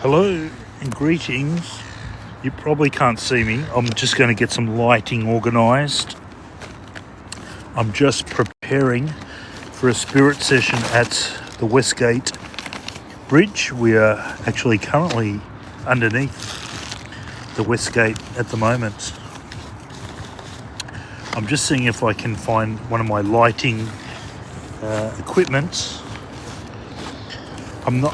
Hello and greetings. You probably can't see me. I'm just going to get some lighting organised. I'm just preparing for a spirit session at the Westgate bridge. We are actually currently underneath the Westgate at the moment. I'm just seeing if I can find one of my lighting equipment. I'm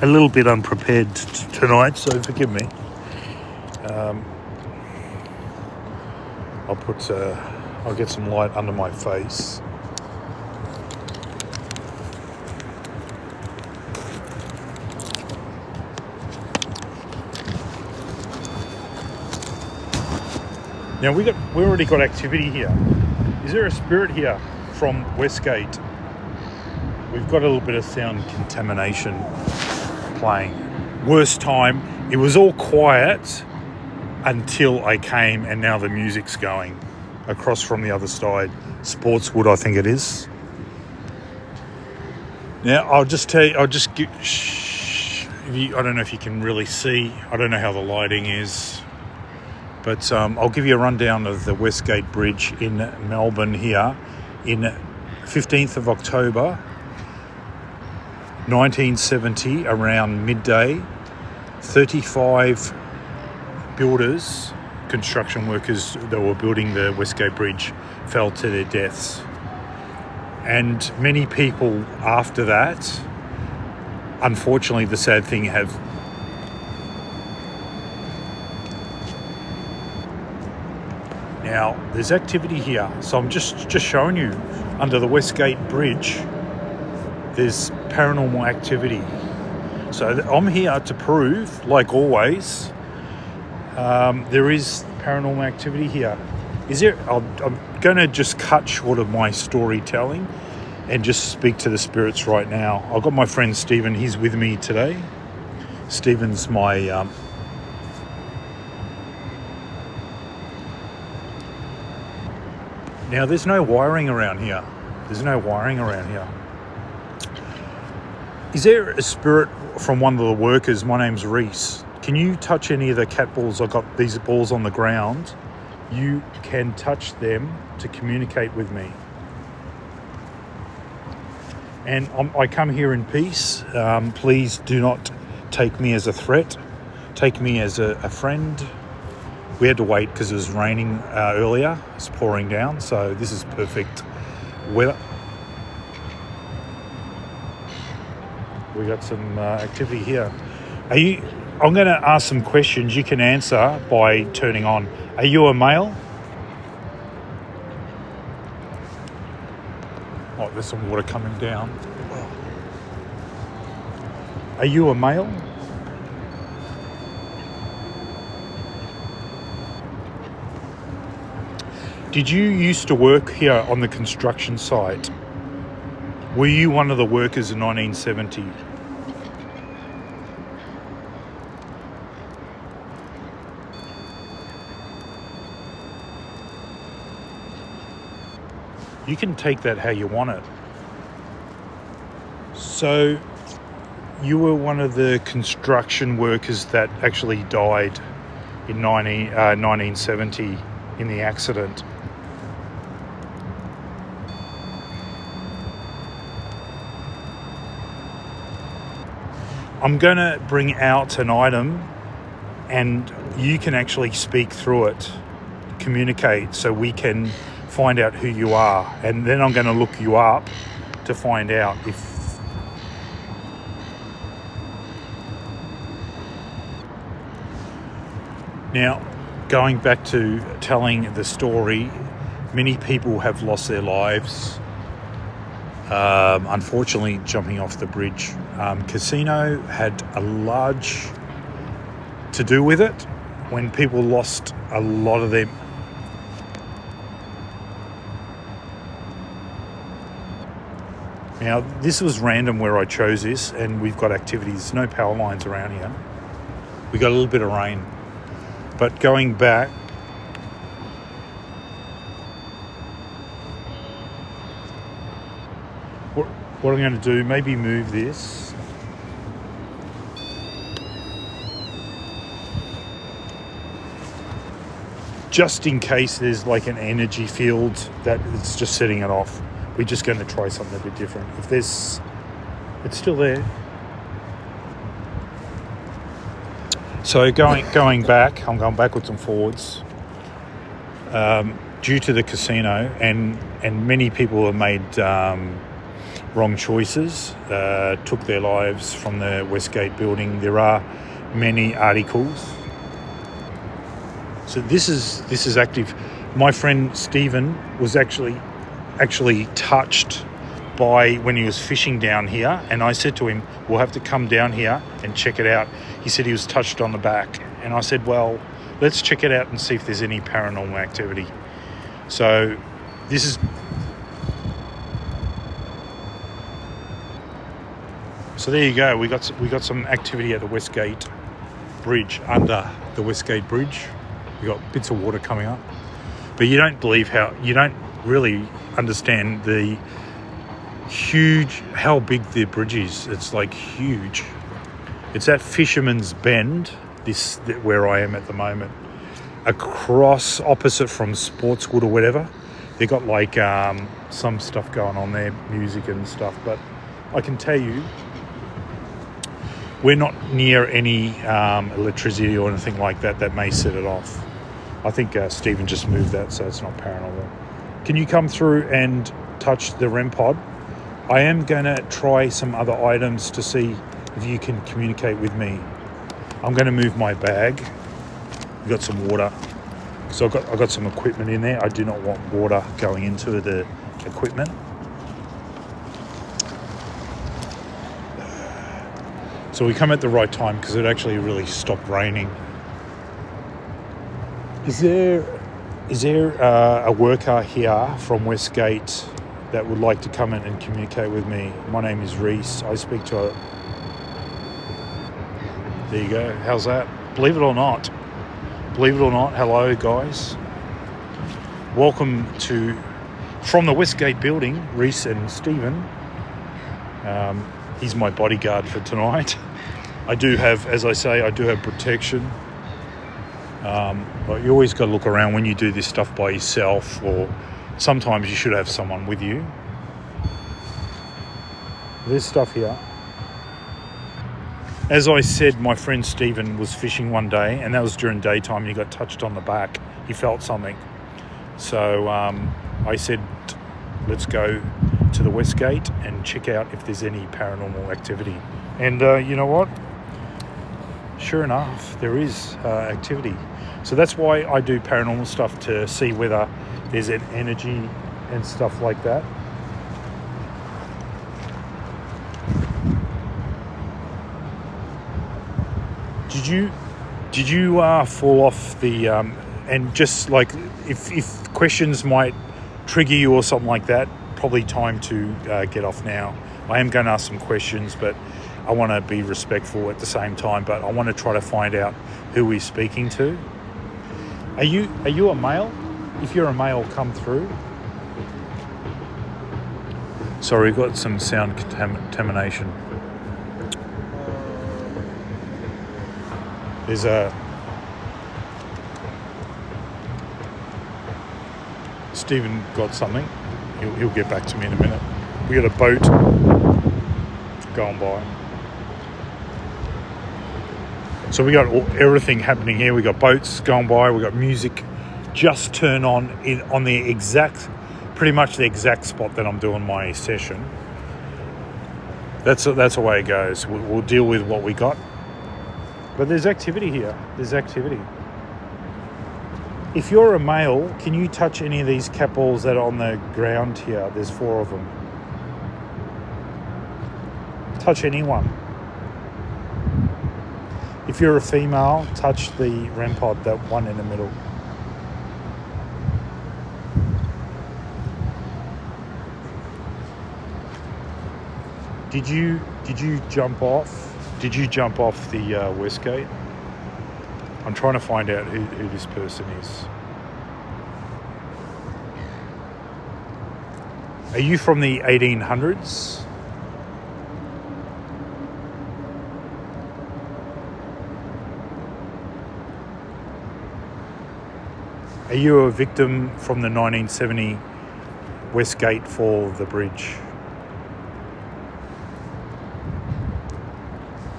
a little bit unprepared tonight, so forgive me. I'll get some light under my face. Now we already got activity here. Is there a spirit here from Westgate? We've got a little bit of sound contamination playing. Worst time, it was all quiet until I came, and now the music's going across from the other side. Sportswood, I think it is. Now, I don't know if you can really see. I don't know how the lighting is. But I'll give you a rundown of the Westgate Bridge in Melbourne here in 15th of October, 1970, around midday. 35 builders, construction workers that were building the Westgate Bridge fell to their deaths. And many people after that, unfortunately, the sad thing have now there's activity here. So I'm just showing you under the Westgate Bridge, there's paranormal activity. So I'm here to prove, like always, there is paranormal activity here. I'm going to just cut short of my storytelling and just speak to the spirits right now. I've got my friend Stephen. He's with me today. Stephen's my... Now, there's no wiring around here. Is there a spirit from one of the workers? My name's Reese. Can you touch any of the cat balls? I've got these balls on the ground. You can touch them to communicate with me. And I come here in peace. Please do not take me as a threat. Take me as a friend. We had to wait because it was raining earlier. It's pouring down, so this is perfect weather. We got some activity here. I'm going to ask some questions. You can answer by turning on. Are you a male? Oh, there's some water coming down. Are you a male? Did you used to work here on the construction site? Were you one of the workers in 1970? You can take that how you want it. So, you were one of the construction workers that actually died in 1970 in the accident. I'm going to bring out an item and you can actually speak through it, communicate, so we can find out who you are. And then I'm going to look you up to find out if... Now, going back to telling the story, many people have lost their lives. Unfortunately, jumping off the bridge. Casino had a large to do with it when people lost a lot of them. Now, this was random where I chose this, and we've got activities. No power lines around here. We got a little bit of rain. But going back, what I'm going to do, maybe move this. just in case there's like an energy field that it's just setting it off. We're just going to try something a bit different. If there's, it's still there. So going back, I'm going backwards and forwards. Due to the casino, and many people have made wrong choices, took their lives from the Westgate building. There are many articles. So this is active. My friend Stephen was actually touched by when he was fishing down here, and I said to him, we'll have to come down here and check it out. He said he was touched on the back, and I said, well, let's check it out and see if there's any paranormal activity. So this is, so there you go. We got some activity at the Westgate Bridge, under the Westgate Bridge. We got bits of water coming up, but you don't really understand how big the bridge is. It's like huge. It's at Fisherman's Bend, where I am at the moment. Across opposite from Sportswood or whatever, they got like some stuff going on there, music and stuff. But I can tell you, we're not near any electricity or anything like that may set it off. I think Stephen just moved that, so it's not paranormal. Can you come through and touch the REM pod? I am going to try some other items to see if you can communicate with me. I'm going to move my bag. We've got some water. So I've got some equipment in there. I do not want water going into the equipment. So we come at the right time because it actually really stopped raining. Is there a worker here from Westgate that would like to come in and communicate with me? My name is Reese. I speak to a... There you go. How's that? Believe it or not, hello guys. Welcome from the Westgate building, Reese and Stephen. He's my bodyguard for tonight. I do have, as I say, protection. But you always got to look around when you do this stuff by yourself, or sometimes you should have someone with you. There's stuff here. As I said, my friend Stephen was fishing one day, and that was during daytime, and he got touched on the back. He felt something. So I said, let's go to the Westgate and check out if there's any paranormal activity. And you know what? Sure enough, there is activity. So that's why I do paranormal stuff, to see whether there's an energy and stuff like that. Did you fall off the and just like if questions might trigger you or something like that, probably time to get off now. I am going to ask some questions, but I want to be respectful at the same time. But I want to try to find out who we're speaking to. Are you a male? If you're a male, come through. Sorry, we've got some sound contamination. There's Stephen got something. He'll get back to me in a minute. We got a boat going by. So we got everything happening here. We got boats going by. We got music just turn on pretty much the exact spot that I'm doing my session. That's the way it goes. We'll deal with what we got. But there's activity here. There's activity. If you're a male, can you touch any of these cat balls that are on the ground here? There's 4 of them. Touch anyone. If you're a female, touch the REM pod, that one in the middle. Did you jump off? Did you jump off the Westgate? I'm trying to find out who this person is. Are you from the 1800s? Are you a victim from the 1970 Westgate fall of the bridge?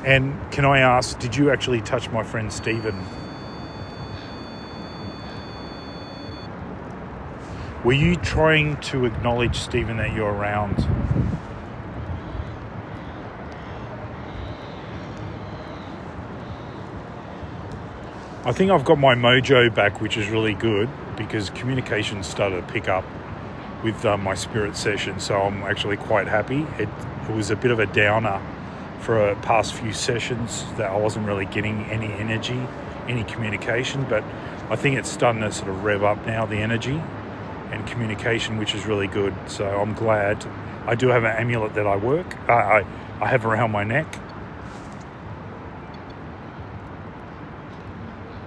And can I ask, did you actually touch my friend Stephen? Were you trying to acknowledge, Stephen, that you're around? I think I've got my mojo back, which is really good because communication started to pick up with my spirit session, so I'm actually quite happy. It was a bit of a downer for a past few sessions that I wasn't really getting any energy, any communication, but I think it's starting to sort of rev up now, the energy and communication, which is really good. So I'm glad. I do have an amulet that I have around my neck.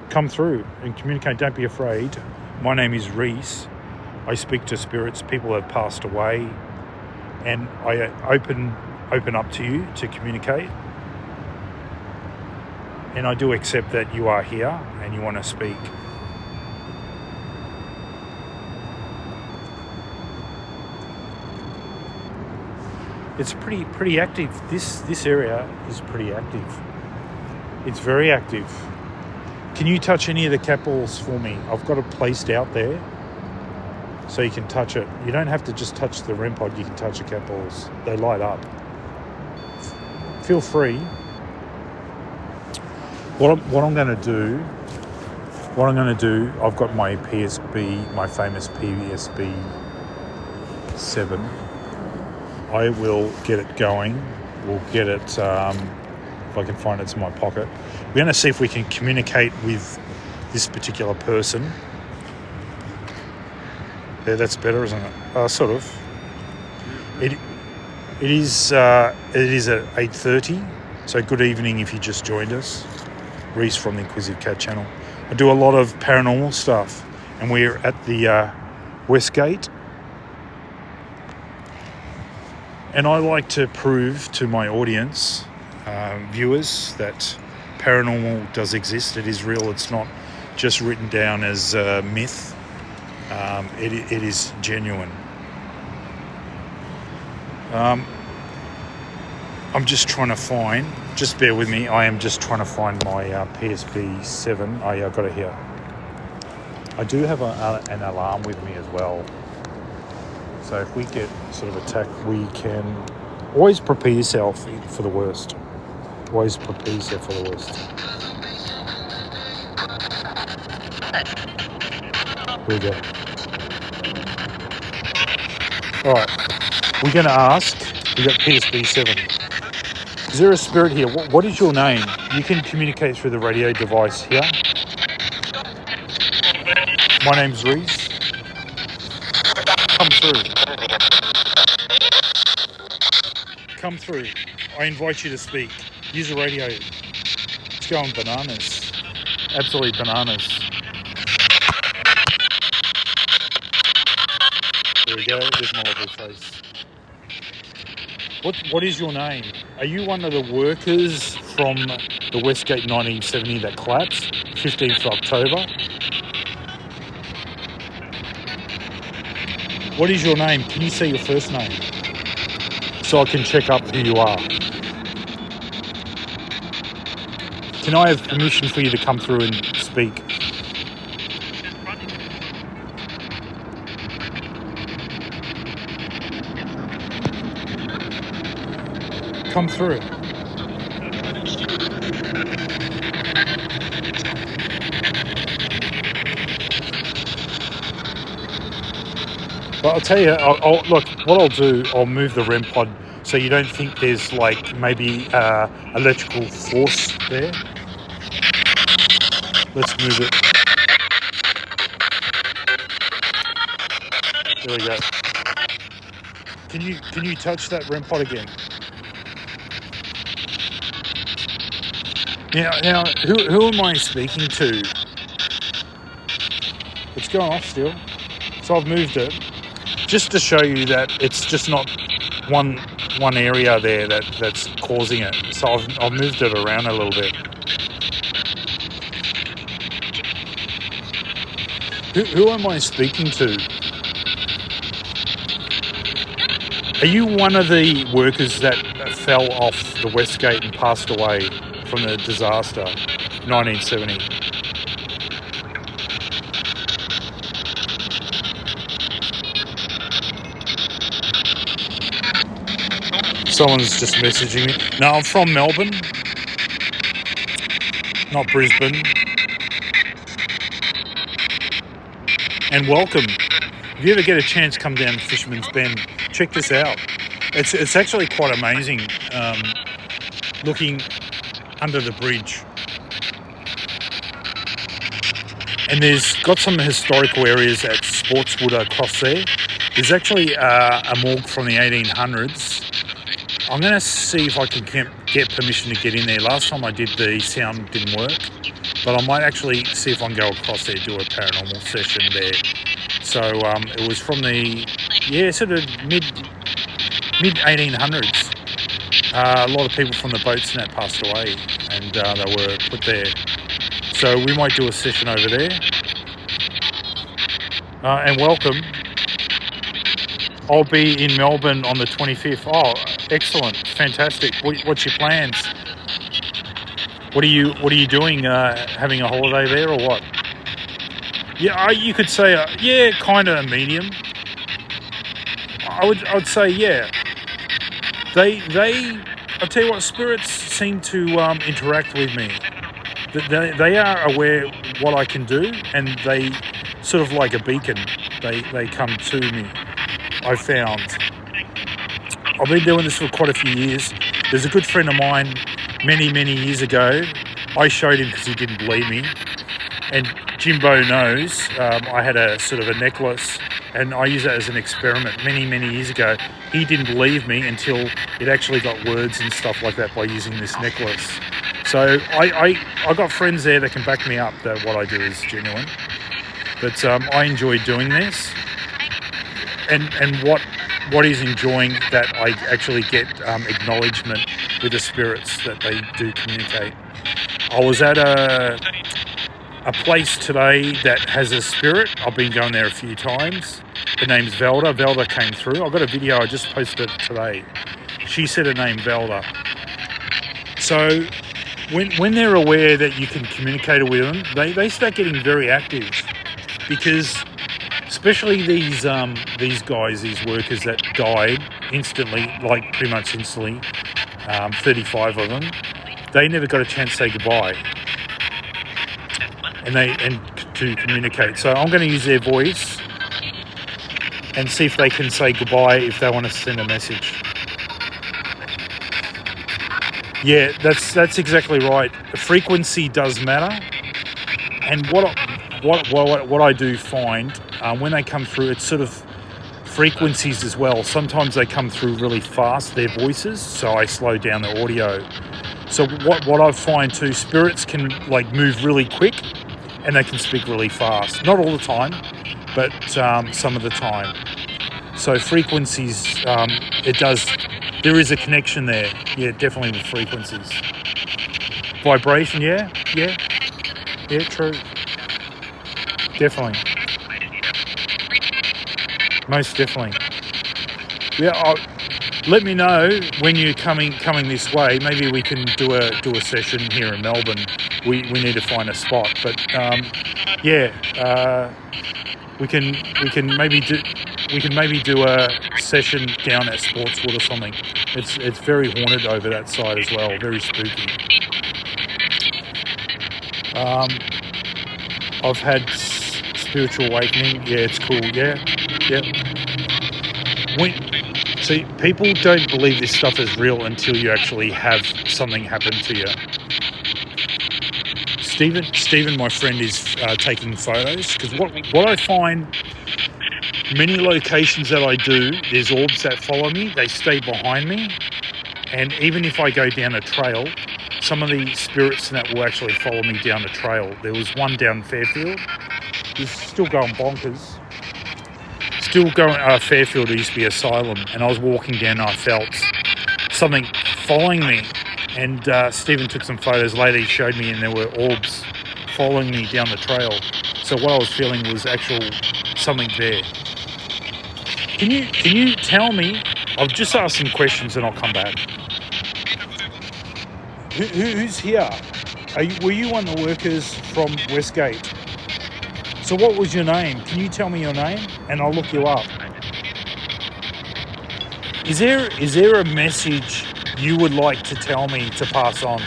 Come through and communicate. Don't be afraid. My name is Reese. I speak to spirits. People have passed away, and I open up to you to communicate. And I do accept that you are here and you want to speak. It's pretty active. This area is pretty active. It's very active. Can you touch any of the cat balls for me? I've got it placed out there so you can touch it. You don't have to just touch the REM pod, you can touch the cat balls. They light up. Feel free. What I'm going to do, I've got my PSB, my famous PSB 7. I will get it going. We'll get it, if I can find it's in my pocket. We're going to see if we can communicate with this particular person. Yeah, that's better, isn't it? Sort of. It is at 8:30. So good evening if you just joined us. Reese from the Inquisitive Cat channel. I do a lot of paranormal stuff, and we're at the Westgate. And I like to prove to my audience, viewers, that paranormal does exist. It is real. It's not just written down as a myth. It is genuine. I'm just trying to find, just bear with me, I am just trying to find my PSB 7. Oh yeah, I've got it here. I do have an alarm with me as well. So if we get sort of attacked, we can always prepare yourself for the worst. Always prepare yourself for the worst. Here we go. Alright, we're going to ask, we got PSB 7. Is there a spirit here? What is your name? You can communicate through the radio device here. My name's Reese. Come through. Come through. I invite you to speak. Use the radio. It's going bananas. Absolutely bananas. There we go. There's my lovely face. What is your name? Are you one of the workers from the Westgate 1970 that collapsed? 15th of October? What is your name? Can you say your first name? So I can check up who you are. Can I have permission for you to come through and speak? Come through. Well, I'll tell you, look, what I'll do, I'll move the REM pod so you don't think there's like maybe electrical force there. Let's move it. There we go. Can you touch that REM pod again? Now, who am I speaking to? It's going off still. So I've moved it just to show you that it's just not one area there that's causing it. So I've moved it around a little bit. Who am I speaking to? Are you one of the workers that fell off the Westgate and passed away from the disaster, 1970? Someone's just messaging me. No, I'm from Melbourne, not Brisbane. And welcome. If you ever get a chance, come down to Fisherman's Bend. Check this out. It's actually quite amazing looking under the bridge. And there's got some historical areas at Sportswood across there. There's actually a morgue from the 1800s. I'm going to see if I can get permission to get in there. Last time I did, the sound didn't work. But I might actually see if I can go across there, do a paranormal session there. So it was from the, sort of mid 1800s. A lot of people from the boats and that passed away, and they were put there. So we might do a session over there. And welcome. I'll be in Melbourne on the 25th. Oh, excellent, fantastic. What's your plans? What are you doing? Having a holiday there or what? Yeah, you could say, kind of a medium. I would say, yeah. I'll tell you what, spirits seem to interact with me. They are aware what I can do, and they sort of like a beacon. They come to me. I've found. I've been doing this for quite a few years. There's a good friend of mine many years ago. I showed him because he didn't believe me. And Jimbo knows I had a sort of a necklace, and I used that as an experiment many years ago. He didn't believe me until it actually got words and stuff like that by using this necklace. So I got friends there that can back me up that what I do is genuine. But I enjoy doing this. And what is enjoying that I actually get acknowledgement with the spirits that they do communicate. I was at a place today that has a spirit. I've been going there a few times. Her name's Velda. Velda came through. I've got a video I just posted today. She said her name Velda. So when they're aware that you can communicate with them, they start getting very active, because especially these guys, these workers that died instantly, like pretty much instantly, 35 of them, they never got a chance to say goodbye, and to communicate. So I'm going to use their voice and see if they can say goodbye if they want to send a message. Yeah, that's exactly right. The frequency does matter, and what I do find when they come through, it's sort of frequencies as well. Sometimes they come through really fast, their voices, so I slow down the audio. So what I find too, spirits can like move really quick, and they can speak really fast. Not all the time, but some of the time. So frequencies, there is a connection there. Yeah, definitely with frequencies. Vibration, yeah, true. Definitely. Most definitely. Yeah, let me know when you're coming this way. Maybe we can do a session here in Melbourne. We need to find a spot, but we can maybe do a session down at Sportswood or something. It's very haunted over that side as well. Very spooky. I've had spiritual awakening. Yeah, it's cool. Yeah. See, people don't believe this stuff is real until you actually have something happen to you. Stephen, my friend, is taking photos, because what I find, many locations that I do, there's orbs that follow me. They stay behind me, and even if I go down a trail, some of the spirits that will actually follow me down the trail. There was one down Fairfield. He's still going bonkers. Fairfield used to be asylum, and I was walking down and I felt something following me, and Stephen took some photos later. He showed me, and there were orbs following me down the trail. So what I was feeling was actual something there. Can you tell me? I'll just ask some questions and I'll come back. Who's here? Were you one of the workers from Westgate? So what was your name? Can you tell me your name and I'll look you up? Is there a message you would like to tell me to pass on?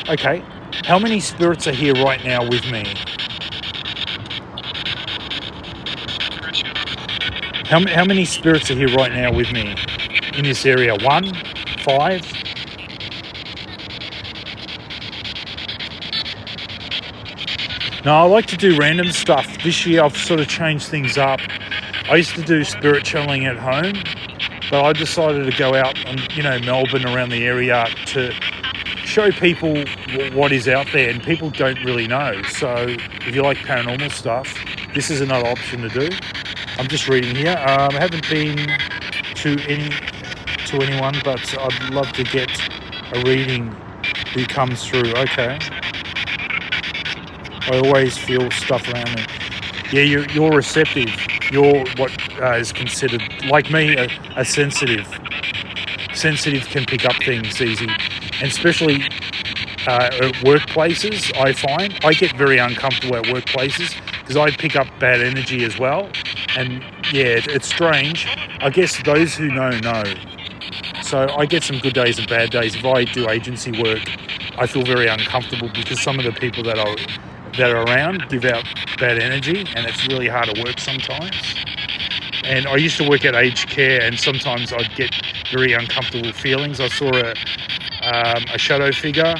Okay. How many spirits are here right now with me? How many spirits are here right now with me in this area? 1, 5? No, I like to do random stuff. This year I've sort of changed things up. I used to do spirit channeling at home, but I decided to go out and, Melbourne, around the area, to show people what is out there, and people don't really know. So if you like paranormal stuff, this is another option to do. I'm just reading here. I haven't been to anyone, but I'd love to get a reading who comes through. Okay. I always feel stuff around me. Yeah, you're receptive. You're what is considered, like me, a sensitive. Sensitive can pick up things easy, and especially at workplaces. I find I get very uncomfortable at workplaces because I pick up bad energy as well. And yeah, it's strange. I guess those who know. So I get some good days and bad days. If I do agency work, I feel very uncomfortable because some of the people that are around give out bad energy, and it's really hard to work sometimes. And I used to work at aged care, and sometimes I'd get very uncomfortable feelings. I saw a shadow figure.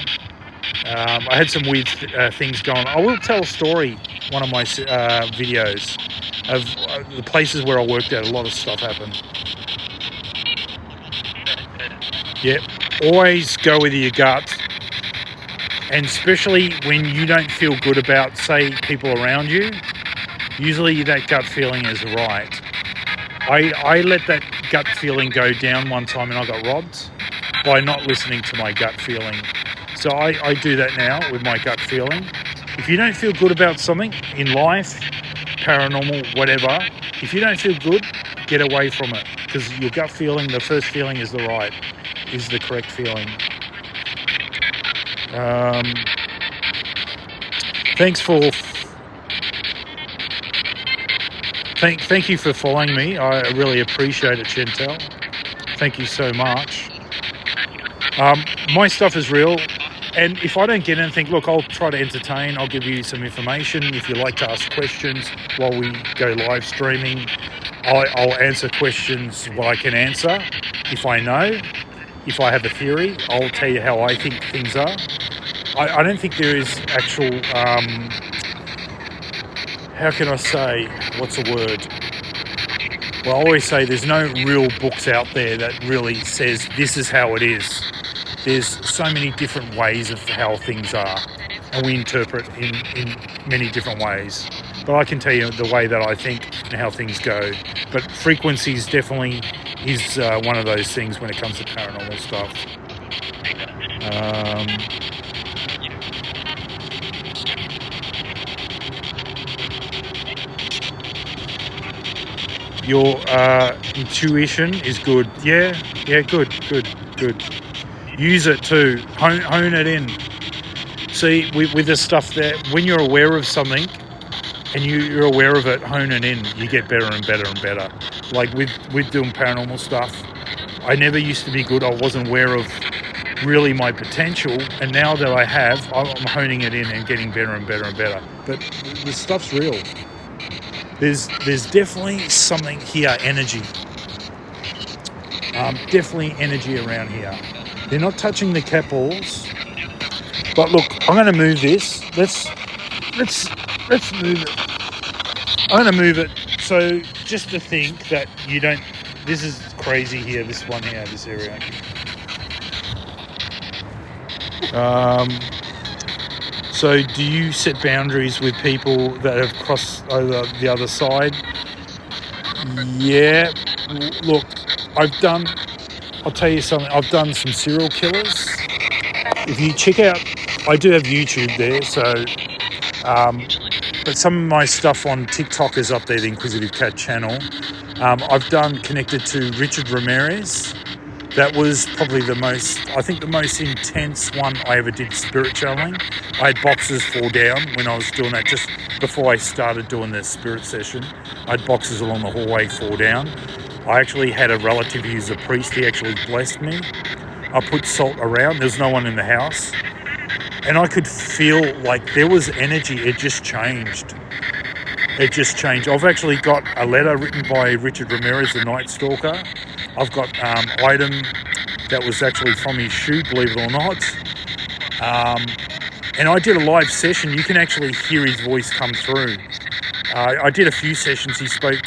I had some weird things going on. I will tell a story, one of my videos, of the places where I worked at. A lot of stuff happened. Yeah, always go with your gut. And especially when you don't feel good about, say, people around you, usually that gut feeling is right. I let that gut feeling go down one time and I got robbed by not listening to my gut feeling. So I do that now with my gut feeling. If you don't feel good about something in life, paranormal, whatever, if you don't feel good, get away from it, because your gut feeling, the first feeling is the correct feeling. Thank you for following me. I really appreciate it, Chantel. Thank you so much. My stuff is real, and if I don't get anything, look, I'll try to entertain. I'll give you some information. If you like to ask questions while we go live streaming, I'll answer questions what I can answer. If I know, if I have a theory, I'll tell you how I think things are. I don't think there is actual, how can I say, what's the word? Well, I always say there's no real books out there that really says this is how it is. There's so many different ways of how things are, and we interpret in many different ways. But I can tell you the way that I think and how things go. But frequencies definitely is one of those things when it comes to paranormal stuff. Your intuition is good. Yeah, good. Use it too. Hone it in. See, with this stuff that when you're aware of something and you're aware of it, hone it in, you get better and better and better. Like with doing paranormal stuff, I never used to be good. I wasn't aware of really my potential, and now that I have, I'm honing it in and getting better and better and better. But the stuff's real. There's definitely something here, energy. Definitely energy around here. They're not touching the cat balls. But look, I'm going to move this. Let's move it. I'm going to move it. So just to think that you don't. This is crazy here. This one here, this area. So do you set boundaries with people that have crossed over the other side? Yeah. Look, I've done I'll tell you something. I've done some serial killers. If you check out, I do have YouTube there, so but some of my stuff on TikTok is up there, the Inquisitive Cat channel. I've done connected to Richard Ramirez. That was probably the most intense one I ever did spirit channeling. I had boxes fall down when I was doing that, just before I started doing the spirit session. I had boxes along the hallway fall down. I actually had a relative who's a priest. He actually blessed me. I put salt around. There's no one in the house. And I could feel like there was energy. It just changed. I've actually got a letter written by Richard Ramirez, the Night Stalker. I've got item that was actually from his shoe, believe it or not. And I did a live session. You can actually hear his voice come through. I did a few sessions. He spoke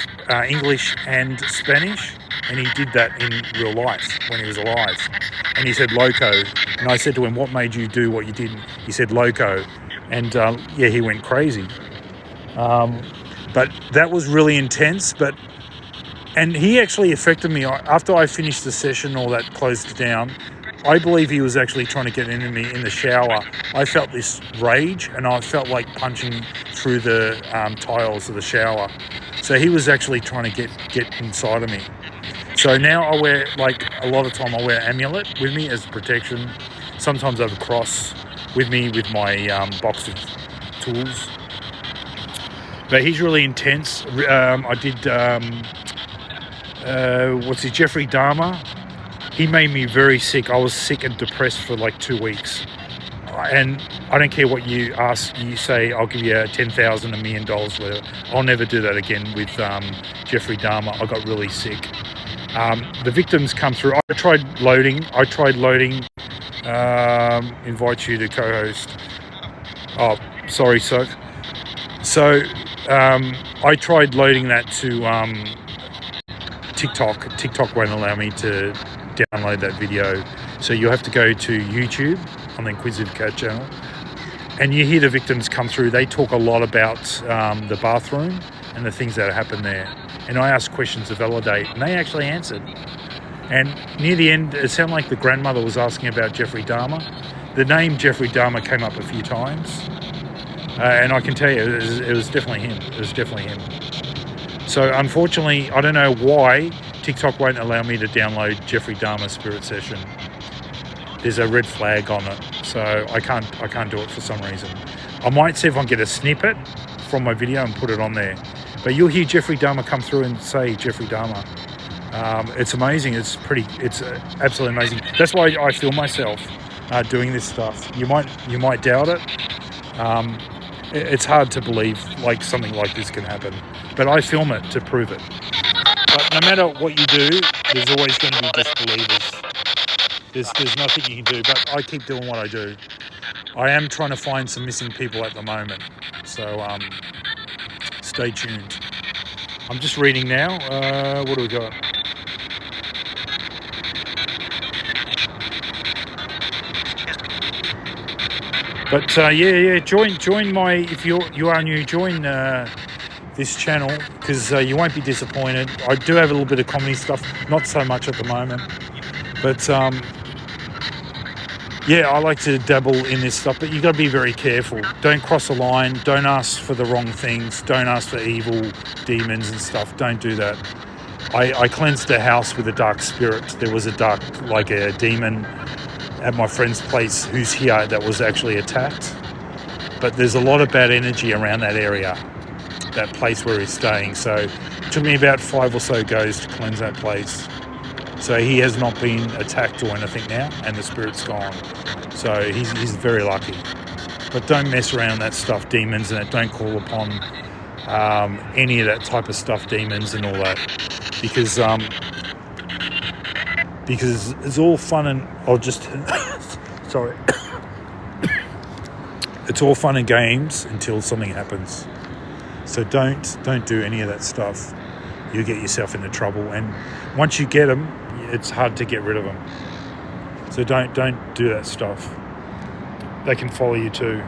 English and Spanish, and he did that in real life when he was alive. And he said loco. And I said to him, what made you do what you did? He said loco. And he went crazy. But that was really intense. And he actually affected me. After I finished the session, all that closed down, I believe he was actually trying to get into me in the shower. I felt this rage, and I felt like punching through the tiles of the shower. So he was actually trying to get inside of me. So now I wear, like a lot of time, I wear an amulet with me as protection. Sometimes I have a cross with me with my box of tools. But he's really intense. I did, Jeffrey Dahmer. He made me very sick. I was sick and depressed for like 2 weeks. And I don't care what you ask. You say, I'll give you $10,000, $1 million, whatever. I'll never do that again with Jeffrey Dahmer. I got really sick. The victims come through. I tried loading. Invite you to co-host. Oh, sorry, Soak. So I tried loading that to TikTok. TikTok won't allow me to download that video. So you'll have to go to YouTube on the Inquisitive Cat channel. And you hear the victims come through. They talk a lot about the bathroom and the things that happened there. And I asked questions to validate, and they actually answered. And near the end, it sounded like the grandmother was asking about Jeffrey Dahmer. The name Jeffrey Dahmer came up a few times. And I can tell you, it was definitely him. It was definitely him. So unfortunately, I don't know why TikTok won't allow me to download Jeffrey Dahmer's spirit session. There's a red flag on it, so I can't do it for some reason. I might see if I can get a snippet from my video and put it on there. But you'll hear Jeffrey Dahmer come through and say Jeffrey Dahmer. It's amazing. It's absolutely amazing. That's why I feel myself doing this stuff. You might doubt it. It's hard to believe like something like this can happen, but I film it to prove it. But no matter what you do, there's always going to be disbelievers. There's nothing you can do, but I keep doing what I do. I am trying to find some missing people at the moment, so stay tuned. I'm just reading now. What do we got? But join my, if you are new, join this channel, because you won't be disappointed. I do have a little bit of comedy stuff, not so much at the moment, but I like to dabble in this stuff, but you got to be very careful. Don't cross a line. Don't ask for the wrong things. Don't ask for evil demons and stuff. Don't do that. I cleansed the house with a dark spirit. There was a demon at my friend's place who's here that was actually attacked. But there's a lot of bad energy around that area, that place where he's staying. So it took me about 5 or so goes to cleanse that place. So he has not been attacked or anything now, and the spirit's gone. So he's very lucky. But don't mess around that stuff, demons, and that. Don't call upon any of that type of stuff, demons and all that, because it's all fun and sorry. It's all fun and games until something happens. So don't do any of that stuff. You get yourself into trouble, and once you get them, it's hard to get rid of them. So don't do that stuff. They can follow you too.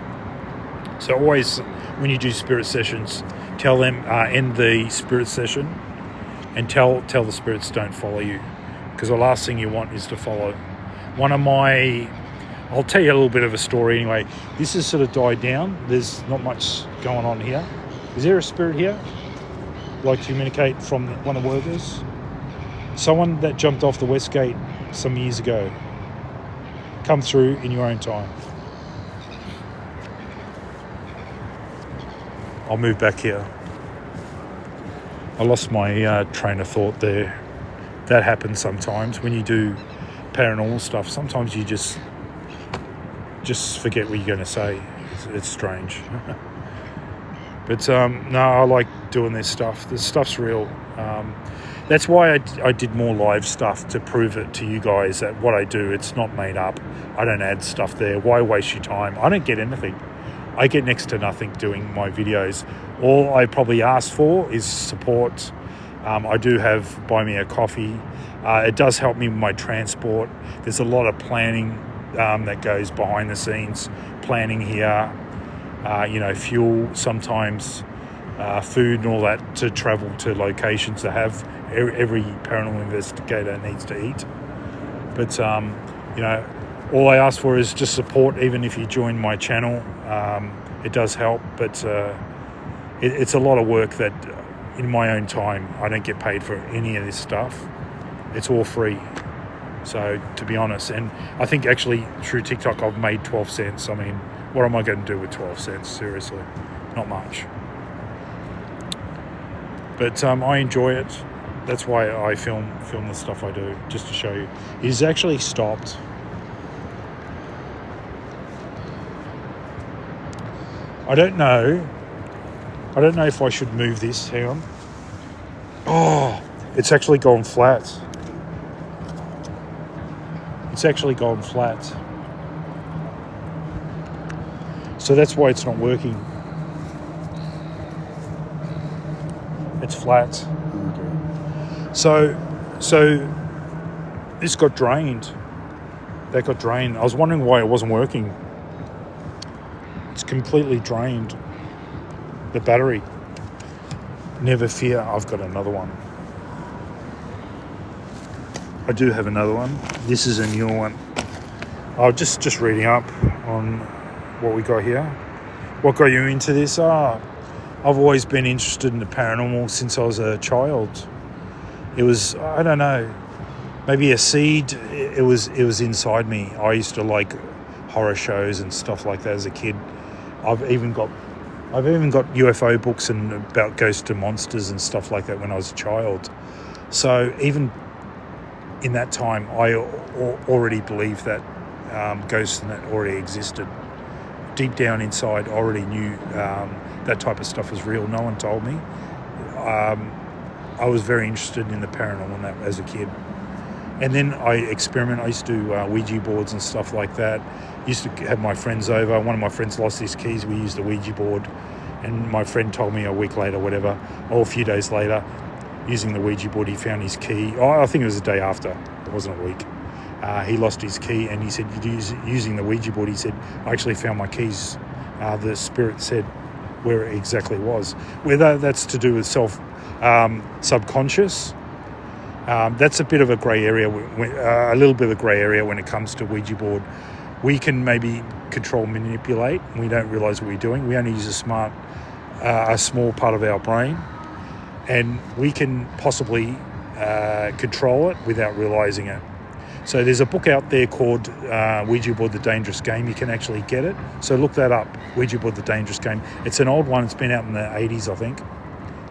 So always, when you do spirit sessions, tell them end the spirit session, and tell the spirits don't follow you. because the last thing you want is to follow. I'll tell you a little bit of a story anyway. This has sort of died down. There's not much going on here. Is there a spirit here? Like to communicate from one of the workers? Someone that jumped off the Westgate some years ago. Come through in your own time. I'll move back here. I lost my train of thought there. That happens sometimes when you do paranormal stuff. Sometimes you just forget what you're going to say. It's strange. But no, I like doing this stuff. This stuff's real. That's why I did more live stuff, to prove it to you guys that what I do, it's not made up. I don't add stuff there. Why waste your time? I don't get anything. I get next to nothing doing my videos. All I probably ask for is support. I do have Buy Me a Coffee. It does help me with my transport. There's a lot of planning that goes behind the scenes. Planning here, fuel, sometimes food and all that, to travel to locations to have. Every paranormal investigator needs to eat. But, all I ask for is just support. Even if you join my channel, it does help. But it's a lot of work that, in my own time, I don't get paid for any of this stuff. It's all free. So, to be honest, and I think actually through TikTok I've made 12 cents. I mean, what am I going to do with 12 cents? Seriously, not much. But I enjoy it. That's why I film the stuff I do, just to show you. It is actually stopped. I don't know if I should move this. Hang on. Oh, it's actually gone flat. It's actually gone flat. So that's why it's not working. It's flat. So this got drained. That got drained. I was wondering why it wasn't working. It's completely drained. The battery. Never fear, I've got another one. I do have another one. This is a newer one. I was just reading up on what we got here. What got you into this? I've always been interested in the paranormal since I was a child. It was, I don't know, maybe a seed. It was inside me. I used to like horror shows and stuff like that as a kid. I've even got UFO books and about ghosts and monsters and stuff like that when I was a child. So even in that time, I already believed that ghosts and that already existed. Deep down inside, I already knew that type of stuff was real. No one told me. I was very interested in the paranormal and that as a kid. And then I used to do Ouija boards and stuff like that. Used to have my friends over. One of my friends lost his keys. We used a Ouija board. And my friend told me a week later, whatever, or a few days later, using the Ouija board, he found his key. Oh, I think it was a day after. It wasn't a week. He lost his key, and he said, using the Ouija board, he said, I actually found my keys. The spirit said where it exactly was. Whether that's to do with subconscious, that's a bit of a grey area, a little bit of a grey area when it comes to Ouija board. We can maybe control, manipulate. We don't realise what we're doing. We only use a small part of our brain, and we can possibly control it without realising it. So there's a book out there called Ouija Board, The Dangerous Game. You can actually get it. So look that up, Ouija Board, The Dangerous Game. It's an old one. It's been out in the 80s, I think.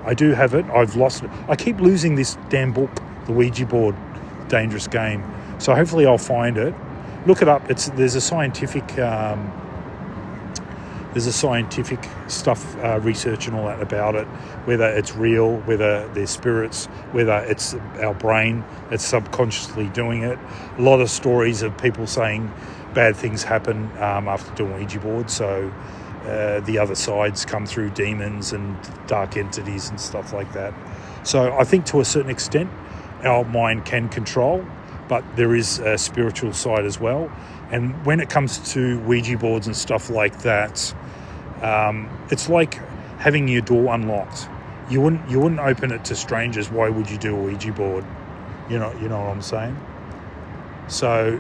I do have it. I've lost it. I keep losing this damn book, The Ouija Board, Dangerous Game. So hopefully I'll find it. Look it up. There's a scientific stuff, research and all that about it, whether it's real, whether there's spirits, whether it's our brain that's subconsciously doing it. A lot of stories of people saying bad things happen after doing Ouija boards. So the other sides come through, demons and dark entities and stuff like that. So I think to a certain extent our mind can control, but there is a spiritual side as well. And when it comes to Ouija boards and stuff like that, it's like having your door unlocked. You wouldn't open it to strangers. Why would you do a Ouija board? You know what I'm saying? So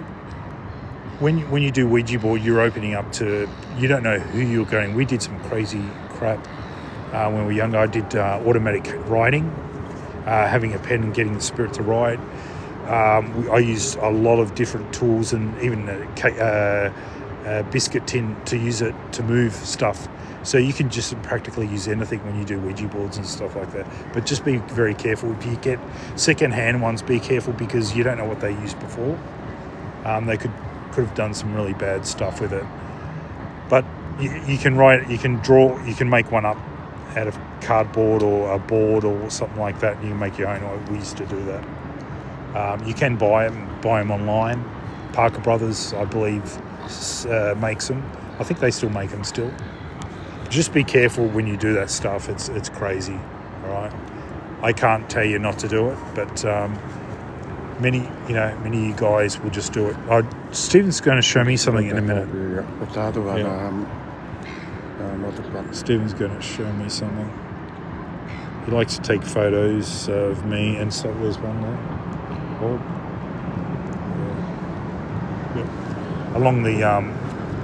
when you do Ouija board, you're opening up to, you don't know who you're going. We did some crazy crap when we were younger. I did automatic writing, having a pen and getting the spirit to write. I used a lot of different tools and even a biscuit tin to use it to move stuff. So you can just practically use anything when you do Ouija boards and stuff like that. But just be very careful. If you get second-hand ones, be careful because you don't know what they used before. They could have done some really bad stuff with it. But you can write, you can draw, you can make one up out of cardboard or a board or something like that, and you can make your own. We used to do that. You can buy them online. Parker Brothers, I believe, makes them. I think they still make them still. Just be careful when you do that stuff. It's crazy, all right? I can't tell you not to do it, but many of you guys will just do it. Stephen's going to show me something in a minute. Stephen's going to show me something. He likes to take photos of me and stuff. There's one there. Oh. Yeah. Along the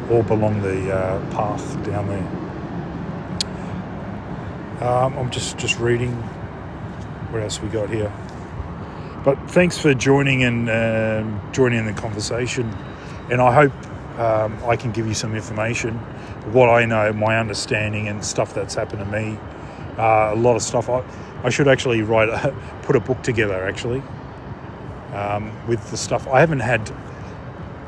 along the path down there. I'm just reading. What else we got here? But thanks for joining and joining in the conversation. And I hope I can give you some information, what I know, my understanding, and stuff that's happened to me. A lot of stuff. I should actually put a book together actually with the stuff. I haven't had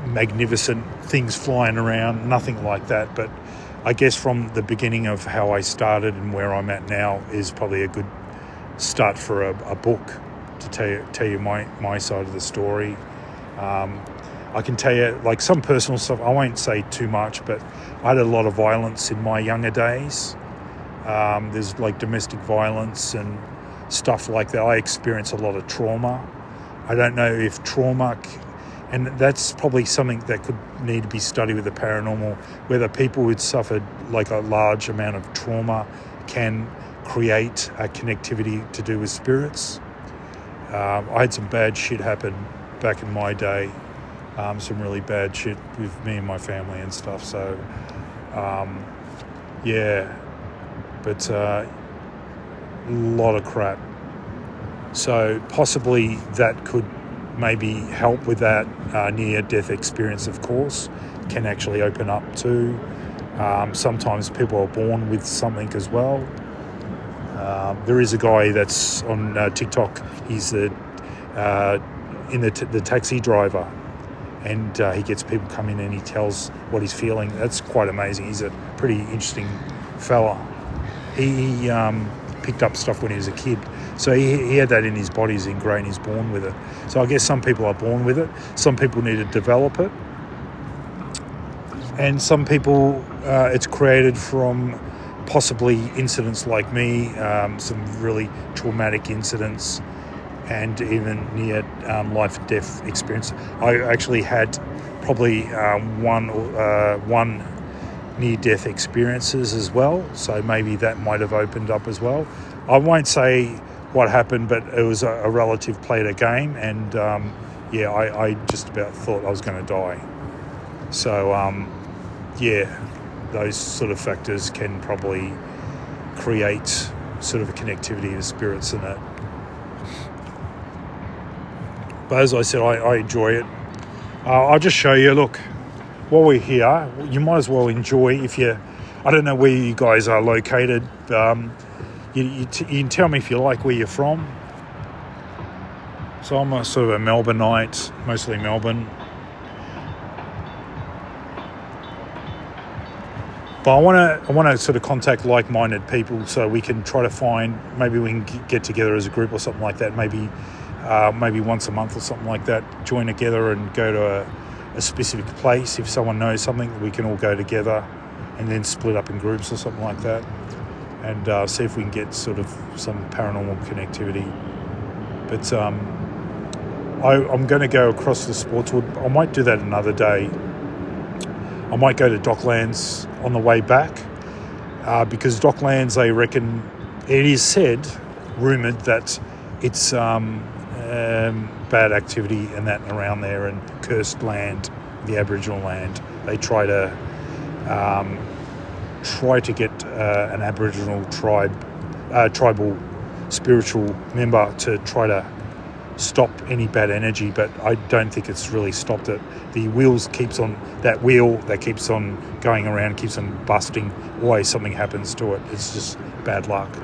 magnificent things flying around, nothing like that, but I guess from the beginning of how I started and where I'm at now is probably a good start for a book to tell you my side of the story. I can tell you like some personal stuff. I won't say too much, but I had a lot of violence in my younger days. There's like domestic violence and stuff like that. I experienced a lot of trauma. I don't know if trauma, and that's probably something that could need to be studied with the paranormal, whether people who'd suffered like a large amount of trauma can create a connectivity to do with spirits. I had some bad shit happen back in my day, some really bad shit with me and my family and stuff. So, yeah, but a lot of crap. So possibly that could maybe help with that near-death experience, of course, can actually open up too. Sometimes people are born with something as well. There is a guy that's on TikTok. He's the taxi driver, and he gets people come in and he tells what he's feeling. That's quite amazing. He's a pretty interesting fella. He picked up stuff when he was a kid. So he had that in his body, he's ingrained, he's born with it. So I guess some people are born with it. Some people need to develop it. And some people, it's created from possibly incidents like me, some really traumatic incidents, and even near life and death experience. I actually had probably one near-death experiences as well. So maybe that might have opened up as well. I won't say what happened, but it was a relative played a game, and I just about thought I was going to die. So those sort of factors can probably create sort of a connectivity to spirits and that. But as I said, I enjoy it. I'll just show you. Look, while we're here, you might as well enjoy. I don't know where you guys are located. You can tell me if you like where you're from. So I'm a sort of a Melbourneite, mostly Melbourne. But I want to sort of contact like-minded people so we can try to find, maybe we can get together as a group or something like that. Maybe once a month or something like that, join together and go to a specific place. If someone knows something, we can all go together and then split up in groups or something like that, and see if we can get sort of some paranormal connectivity. But I'm going to go across the Sportswood. I might do that another day. I might go to Docklands on the way back, because Docklands, they reckon, it is rumoured that it's bad activity and that around there, and cursed land, the Aboriginal land. They try to get an Aboriginal tribal spiritual member to try to stop any bad energy, but I don't think it's really stopped it. The wheel that keeps on going around, keeps on busting. Always something happens to it. It's just bad luck.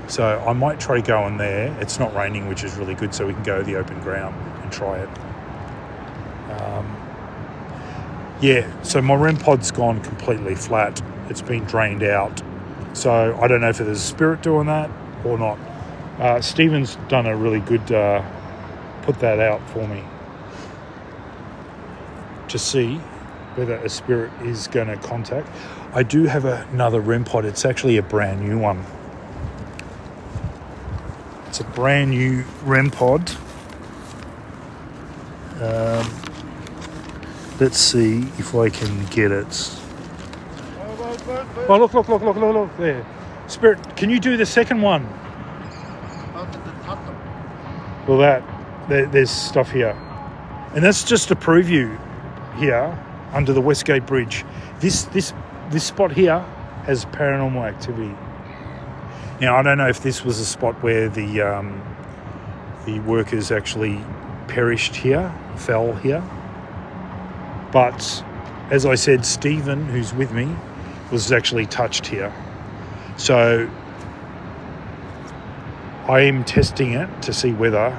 So I might try to go in there. It's not raining, which is really good, so we can go to the open ground and try it. So my REM pod's gone completely flat. It's been drained out. So I don't know if there's a spirit doing that or not. Stephen's done a really good put that out for me to see whether a spirit is going to contact. I do have another REM pod. It's actually a brand new one. It's a brand new REM pod. Let's see if I can get it. Oh, look there. Spirit, can you do the second one? Well, there's stuff here. And that's just a preview here under the Westgate Bridge. This spot here has paranormal activity. Now, I don't know if this was a spot where the workers actually perished here, fell here. But as I said, Stephen, who's with me, was actually touched here. So I am testing it to see whether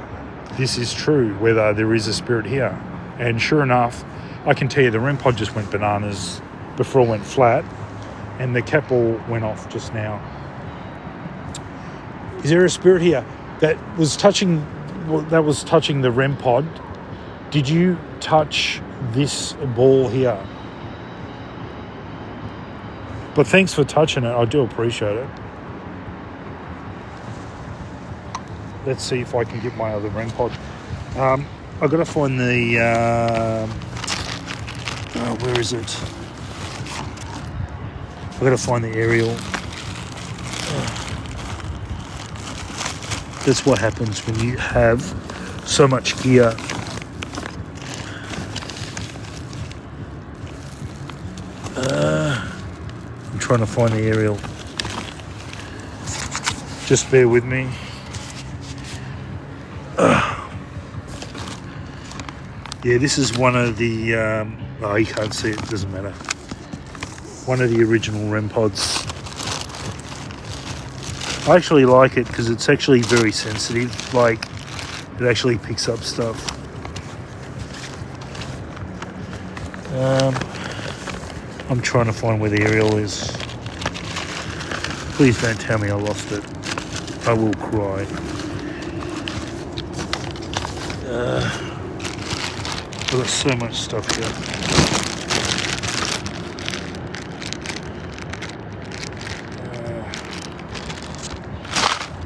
this is true, whether there is a spirit here. And sure enough, I can tell you the REM pod just went bananas before it went flat, and the cap ball went off just now. Is there a spirit here that was touching the REM pod? Did you touch this ball here? But thanks for touching it. I do appreciate it. Let's see if I can get my other REM pod. I've got to find the... where is it? I've got to find the aerial. That's what happens when you have so much gear. I'm trying to find the aerial. Just bear with me. Yeah, this is one of the... you can't see it, doesn't matter. One of the original REM pods. I actually like it because it's actually very sensitive. Like, it actually picks up stuff. I'm trying to find where the aerial is. Please don't tell me I lost it. I will cry. I've got so much stuff here.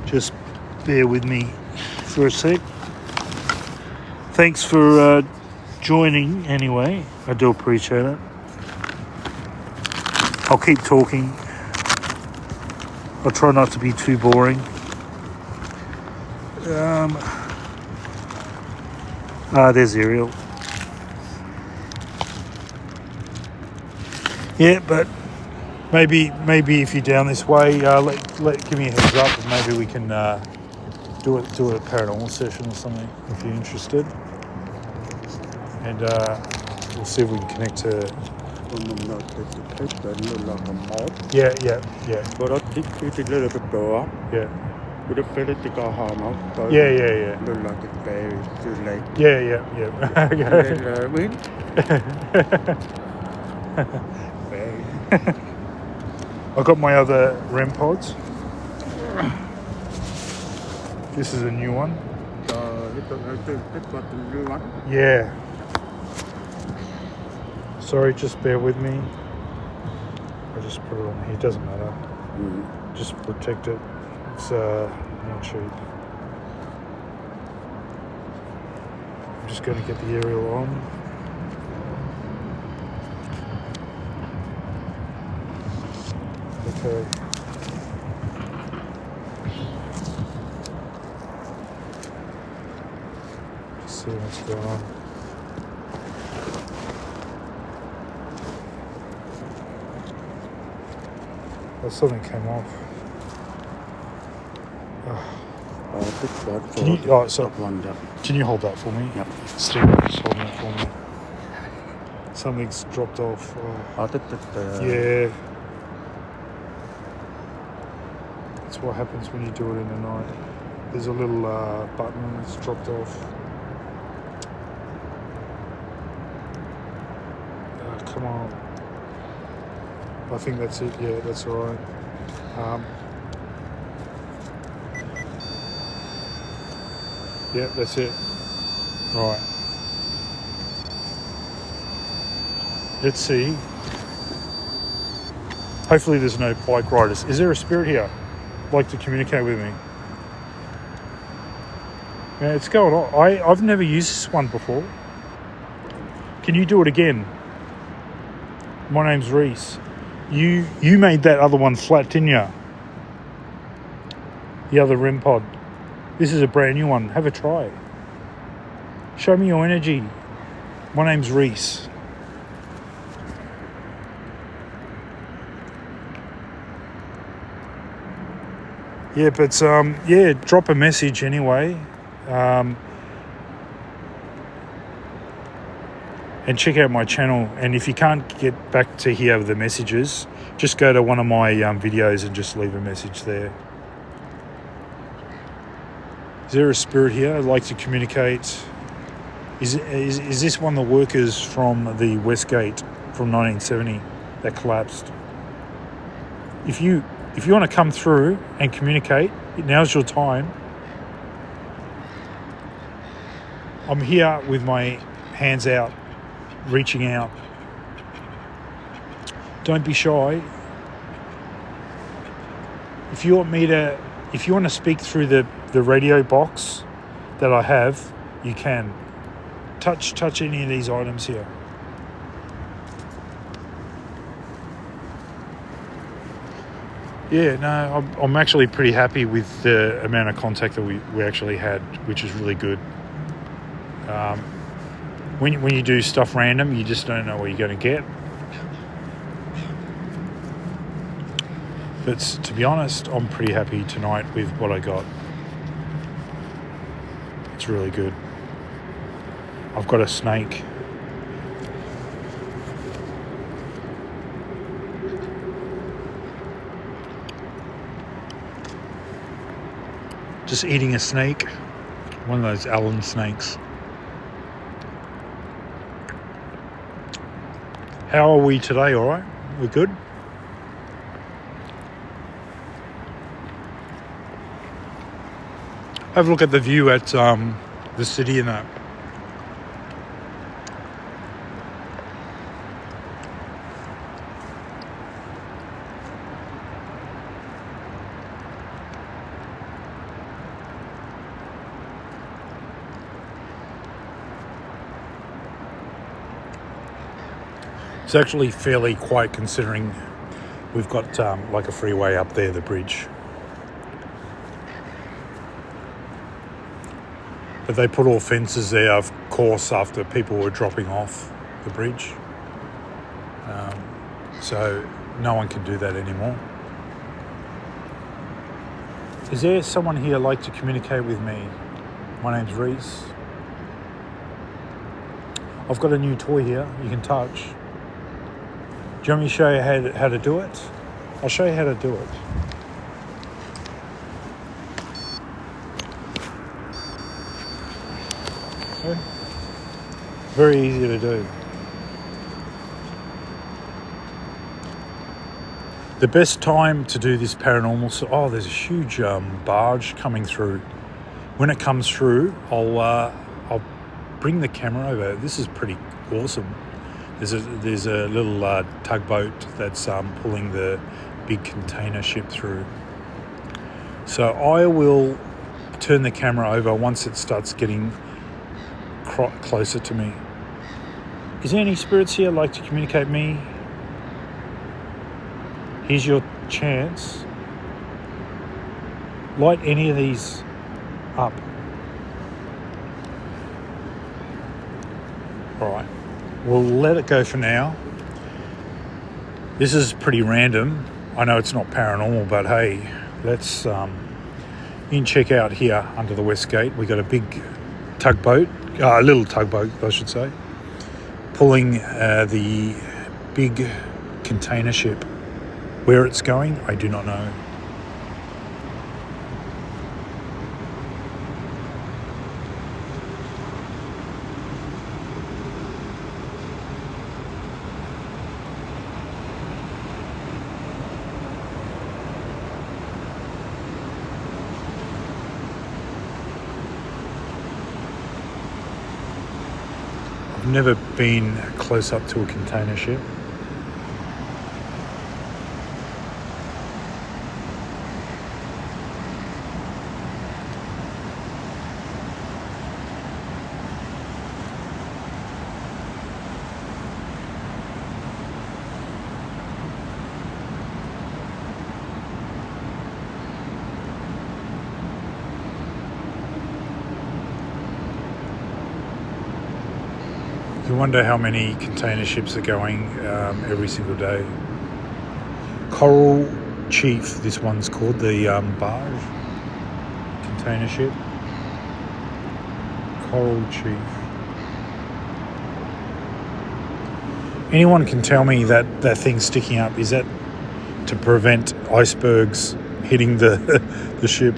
Just bear with me for a sec. Thanks for joining anyway. I do appreciate it. I'll keep talking. I'll try not to be too boring. There's Ariel. Yeah, but maybe if you're down this way, give me a heads up, and maybe we can do a paranormal session or something if you're interested. And we'll see if we can connect to. Yeah. Yeah. I got my other REM pods. This is a new one. Yeah. Sorry, just bear with me. I just put it on here. It doesn't matter. Just protect it. It's not cheap. I'm just going to get the aerial on. Okay. see what's going on. Oh, something came off. Can you? Oh, so can you hold that for me? Yep. Steve, just hold that for me. Something's dropped off. Yeah. That's what happens when you do it in the night. There's a little button that's dropped off. Come on. I think that's it. Yeah, that's all right. Yeah, that's it. Right. Let's see. Hopefully there's no bike riders. Is there a spirit here? Like to communicate with me? Yeah, it's going on. I've never used this one before. Can you do it again? My name's Reese. You made that other one flat, didn't you? The other REM pod. This is a brand new one. Have a try. Show me your energy. My name's Reese. Yeah, but yeah, drop a message anyway. And check out my channel. And if you can't get back to hear the messages, just go to one of my videos and just leave a message there. Is there a spirit here I'd like to communicate? Is this one of the workers from the Westgate from 1970 that collapsed? If you want to come through and communicate, now's your time. I'm here with my hands out, reaching out. Don't be shy. If you want to speak through the radio box that I have, you can. Touch any of these items here. Yeah, no, I'm actually pretty happy with the amount of contact that we actually had, which is really good. When you do stuff random, you just don't know what you're going to get. But to be honest, I'm pretty happy tonight with what I got. It's really good. I've got a snake. Just eating a snake. One of those Allen snakes. How are we today? All right? We're good? Have a look at the view at the city and that. It's actually fairly quiet considering we've got like a freeway up there, the bridge. But they put all fences there, of course, after people were dropping off the bridge. So no one can do that anymore. Is there someone here like to communicate with me? My name's Reese. I've got a new toy here you can touch. Do you want me to show you how to do it? I'll show you how to do it. Okay. Very easy to do. The best time to do this paranormal... there's a huge barge coming through. When it comes through, I'll bring the camera over. This is pretty awesome. There's a little tugboat that's pulling the big container ship through. So I will turn the camera over once it starts getting closer to me. Is there any spirits here like to communicate me? Here's your chance. Light any of these up. All right, we'll let it go for now. This is pretty random. I know it's not paranormal, but hey, let's you can check out here under the Westgate. We got a big tugboat, a little tugboat, I should say, pulling the big container ship. Where it's going, I do not know. I've never been close up to a container ship. You wonder how many container ships are going every single day. Coral Chief, this one's called, the barge container ship. Coral Chief. Anyone can tell me that that thing sticking up, is that to prevent icebergs hitting the the ship?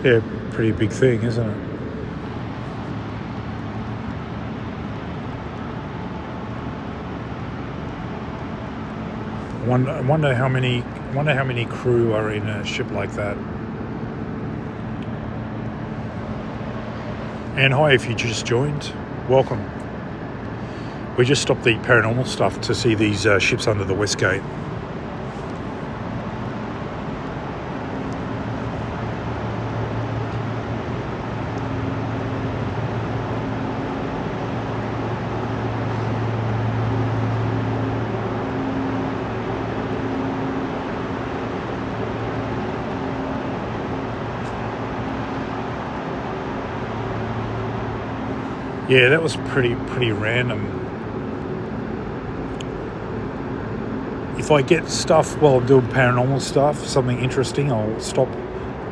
Yeah, pretty big thing, isn't it? I wonder how many crew are in a ship like that. And hi, if you just joined, welcome. We just stopped the paranormal stuff to see these ships under the Westgate. Yeah, that was pretty random. If I get stuff while I'm doing paranormal stuff, something interesting, I'll stop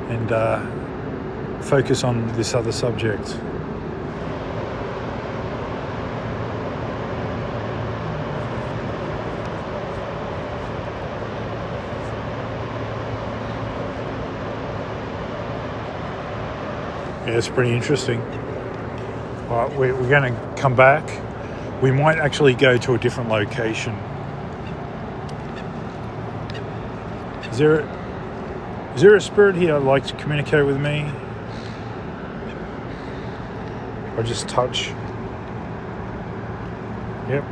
and focus on this other subject. Yeah, it's pretty interesting. Right, we're going to come back. We might actually go to a different location. Is there a spirit here that'd like to communicate with me? Or just touch? Yep,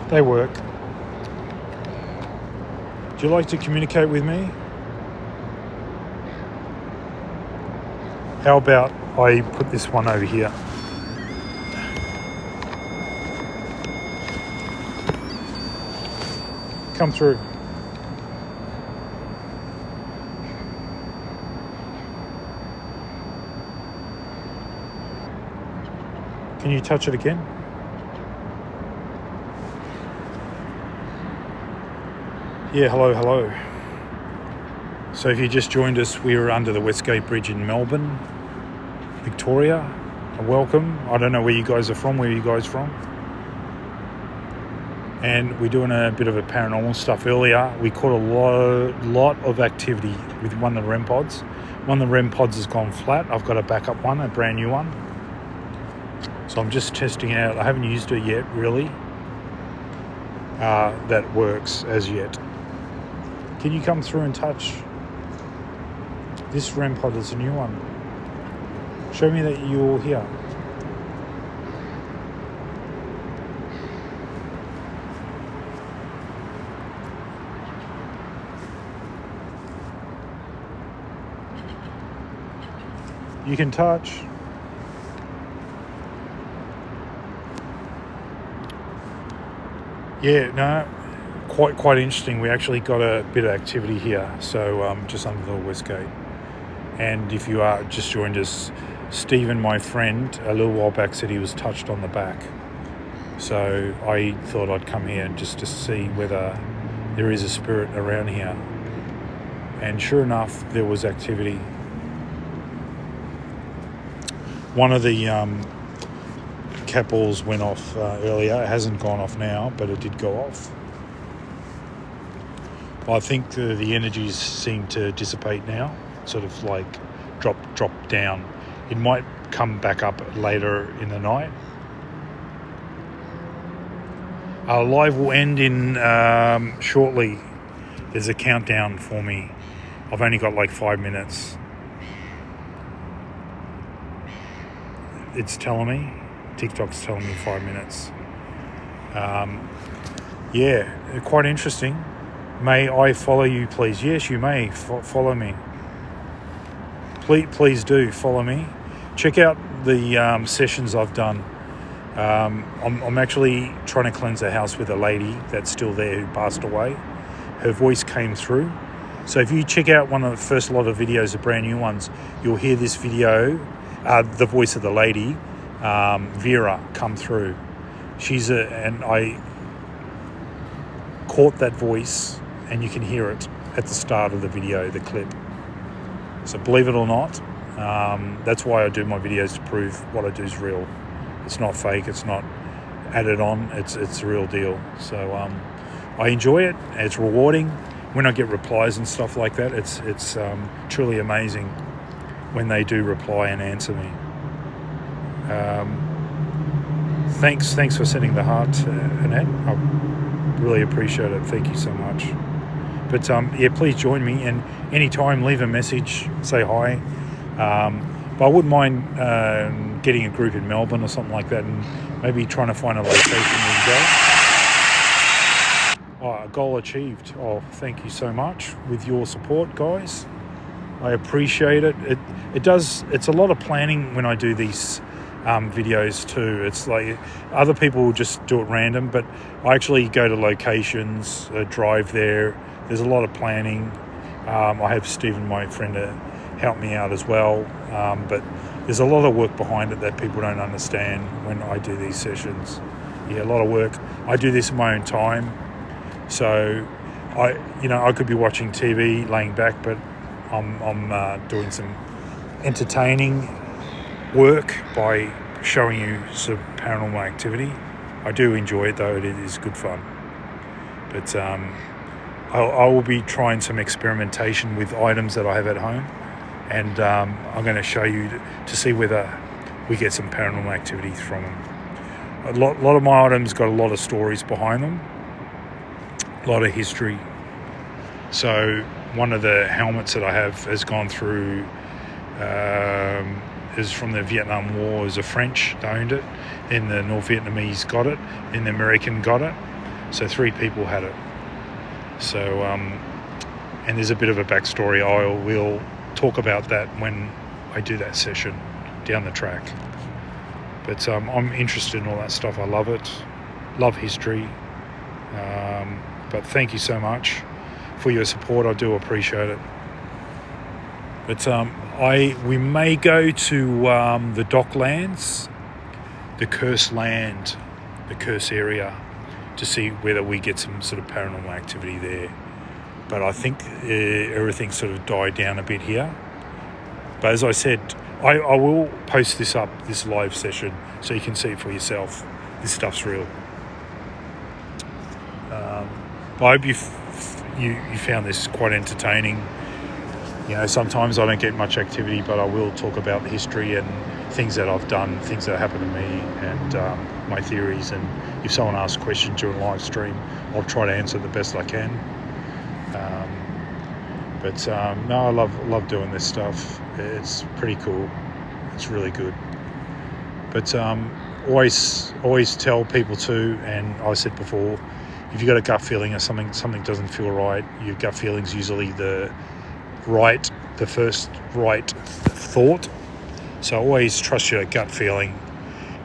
they work. Do you like to communicate with me? How about I put this one over here? Come through. Can you touch it again? Yeah, hello. So if you just joined us, we were under the Westgate Bridge in Melbourne, Victoria. Welcome. I don't know where you guys are from. Where are you guys from? And we're doing a bit of a paranormal stuff earlier. We caught a lot of activity with one of the REM pods. One of the REM pods has gone flat. I've got a backup one, a brand new one. So I'm just testing it out. I haven't used it yet, really. That works as yet. Can you come through and touch? This REM pod is a new one. Show me that you're here. You can touch. Yeah, no, quite interesting. We actually got a bit of activity here, so just under the Westgate. And if you are just joined us, Stephen, my friend, a little while back said he was touched on the back. So I thought I'd come here just to see whether there is a spirit around here. And sure enough, there was activity. One of the cat balls went off earlier. It hasn't gone off now, but it did go off. I think the energies seem to dissipate now, sort of like drop down. It might come back up later in the night. Our live will end in shortly. There's a countdown for me. I've only got like 5 minutes. It's telling me, TikTok's telling me 5 minutes. Yeah, quite interesting. May I follow you, please? Yes, you may follow me. Please do follow me. Check out the sessions I've done. I'm actually trying to cleanse a house with a lady that's still there who passed away. Her voice came through. So if you check out one of the first lot of videos, the brand new ones, you'll hear this video, the voice of the lady, Vera, come through. And I caught that voice, and you can hear it at the start of the video, the clip. So believe it or not, that's why I do my videos, to prove what I do is real. It's not fake. It's not added on. It's the real deal. So I enjoy it. It's rewarding when I get replies and stuff like that. It's truly amazing when they do reply and answer me. Thanks for sending the heart, Annette. I really appreciate it. Thank you so much. But yeah, please join me, and anytime leave a message, say hi. But I wouldn't mind getting a group in Melbourne or something like that, and maybe trying to find a location where you go. Oh, goal achieved. Oh, thank you so much with your support, guys. I appreciate it. It does. It's a lot of planning when I do these videos too. It's like other people will just do it random, but I actually go to locations, drive there. There's a lot of planning. I have Stephen, my friend, help me out as well. But there's a lot of work behind it that people don't understand when I do these sessions. Yeah, a lot of work. I do this in my own time. So I could be watching TV, laying back, but I'm doing some entertaining work by showing you some paranormal activity. I do enjoy it though. It is good fun. But I will be trying some experimentation with items that I have at home, and I'm going to show you to see whether we get some paranormal activity from them. A lot of my items got a lot of stories behind them, a lot of history. So one of the helmets that I have has gone through, is from the Vietnam War. It was the French that owned it, then the North Vietnamese got it, then the American got it. So 3 people had it. So, and there's a bit of a backstory. We'll talk about that when I do that session down the track. But I'm interested in all that stuff. I love it. Love history. But thank you so much for your support. I do appreciate it. But we may go to the Docklands, the cursed land, the cursed area, to see whether we get some sort of paranormal activity there. But I think everything sort of died down a bit here. But as I said, I will post this live session, so you can see it for yourself. This stuff's real. I hope you found this quite entertaining. You know, sometimes I don't get much activity, but I will talk about the history and things that I've done, things that happened to me, and my theories. And if someone asks a question during live stream, I'll try to answer the best I can. No, I love doing this stuff. It's pretty cool. It's really good. But always tell people too, and I said before, if you've got a gut feeling or something doesn't feel right, your gut feeling's usually the first right thought. So always trust your gut feeling.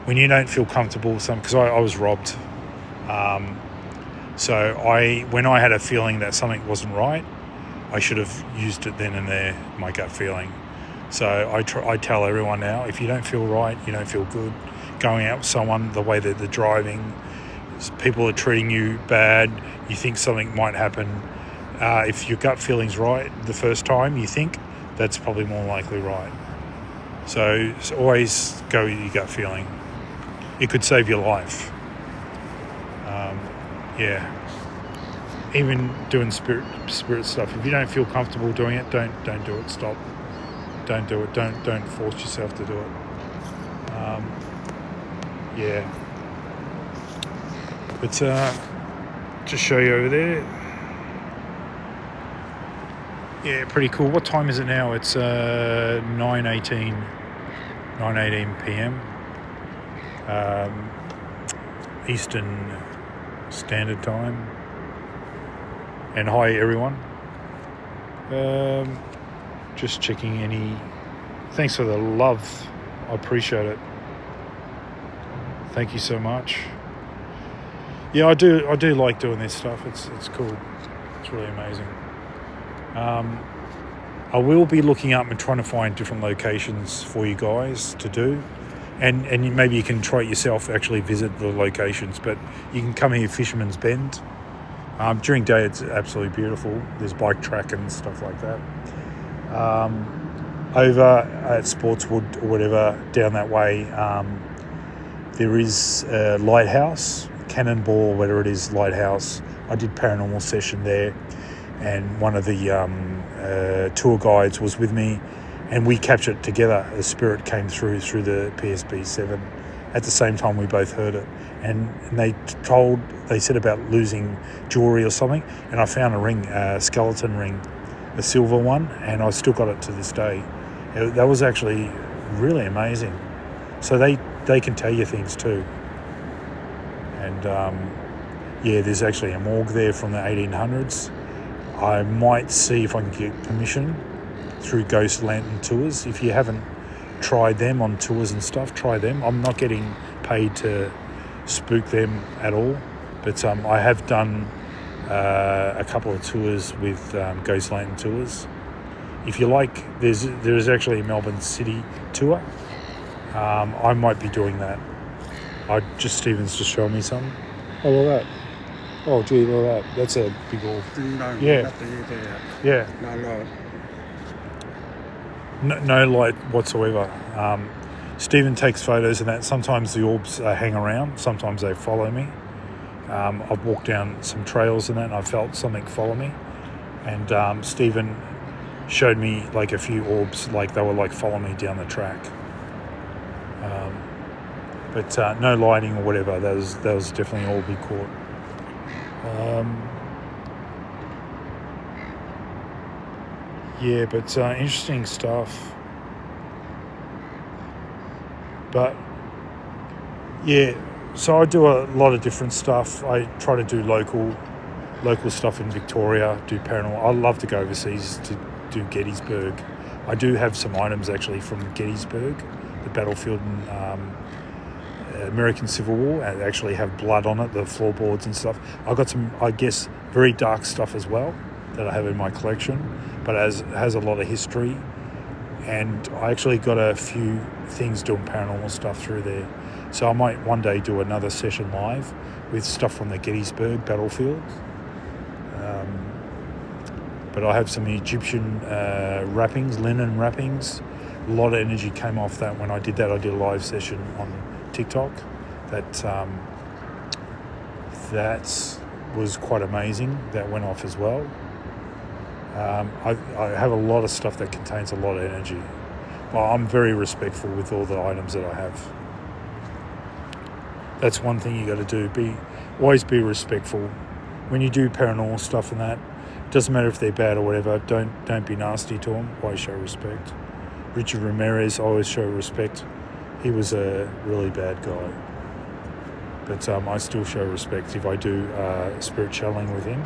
When you don't feel comfortable with something, because I was robbed. So when I had a feeling that something wasn't right, I should have used it then and there, my gut feeling. So I tell everyone now, if you don't feel right, you don't feel good, going out with someone, the way that they're driving, people are treating you bad, you think something might happen. If your gut feeling's right the first time, you think, that's probably more likely right. So always go with your gut feeling. It could save your life. Even doing spirit stuff. If you don't feel comfortable doing it, don't do it. Stop. Don't do it. Don't force yourself to do it. But just show you over there. Yeah, pretty cool. What time is it now? It's 9:18 p.m. Eastern Standard Time. And hi everyone. Just checking any. Thanks for the love. I appreciate it. Thank you so much. Yeah, I do like doing this stuff. It's cool. It's really amazing. I will be looking up and trying to find different locations for you guys to do. And maybe you can try it yourself, actually visit the locations. But you can come here, Fisherman's Bend. During day, it's absolutely beautiful. There's bike track and stuff like that. Over at Sportswood or whatever, down that way, there is a lighthouse, Cannonball, whatever it is, lighthouse. I did paranormal session there, and one of the tour guides was with me, and we captured it together. The spirit came through the PSB 7. At the same time, we both heard it, and they said about losing jewelry or something, and I found a ring, a skeleton ring, a silver one, and I still got it to this day. That was actually really amazing. So they can tell you things too. And there's actually a morgue there from the 1800s. I might see if I can get permission through Ghost Lantern Tours. If you haven't tried them on tours and stuff, try them. I'm not getting paid to spook them at all, but I have done a couple of tours with Ghost Lantern Tours. If you like, there's actually a Melbourne City tour. I might be doing that. Stephen's just showing me something. Oh, look at that. Oh, gee, look at that. That's a big orb. No, Yeah. Yeah. No light whatsoever. Stephen takes photos and that. Sometimes the orbs hang around. Sometimes they follow me. I've walked down some trails and that, and I felt something follow me. And Stephen showed me like a few orbs, like they were like following me down the track. But no lighting or whatever. That was definitely all we caught. But interesting stuff. But so I do a lot of different stuff. I try to do local stuff in Victoria, do paranormal. I love to go overseas to do Gettysburg. I do have some items actually from Gettysburg, the battlefield in American Civil War, and actually have blood on it, the floorboards and stuff. I got some, I guess, very dark stuff as well that I have in my collection, but it has a lot of history. And I actually got a few things doing paranormal stuff through there. So I might one day do another session live with stuff from the Gettysburg battlefield. But I have some Egyptian wrappings, linen wrappings. A lot of energy came off that when I did that. I did a live session on TikTok. That was quite amazing. That went off as well. I have a lot of stuff that contains a lot of energy. Well, I'm very respectful with all the items that I have. That's one thing you got to do. Always be respectful. When you do paranormal stuff and that, it doesn't matter if they're bad or whatever, don't be nasty to them. Always show respect. Richard Ramirez, always show respect. He was a really bad guy. But I still show respect if I do spirit channeling with him.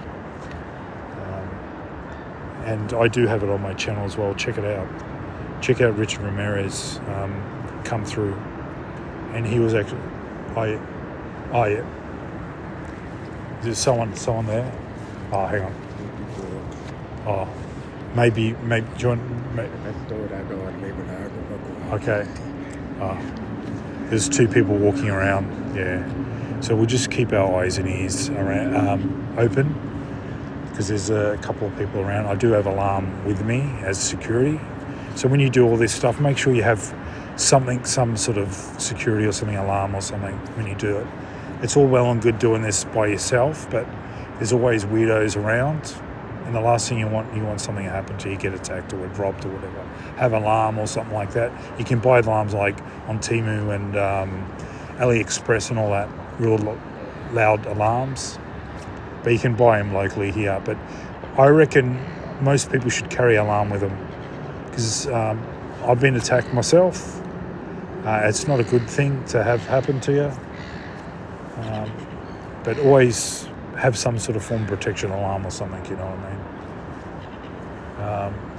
And I do have it on my channel as well. Check it out. check out Richard Ramirez come through, and he was actually, oh yeah, there's someone there. Oh, hang on. Oh, maybe do you want? Okay. There's two people walking around. Yeah. So we'll just keep our eyes and ears around open, because there's a couple of people around. I do have alarm with me as security. So when you do all this stuff, make sure you have some sort of security or something, alarm or something when you do it. It's all well and good doing this by yourself, but there's always weirdos around. And the last thing you want something to happen to you, get attacked or robbed or whatever. Have an alarm or something like that. You can buy alarms like on Temu and AliExpress and all that, real loud alarms. But you can buy them locally here. But I reckon most people should carry an alarm with them, because I've been attacked myself. It's not a good thing to have happen to you. But always have some sort of form of protection, alarm or something, you know what I mean?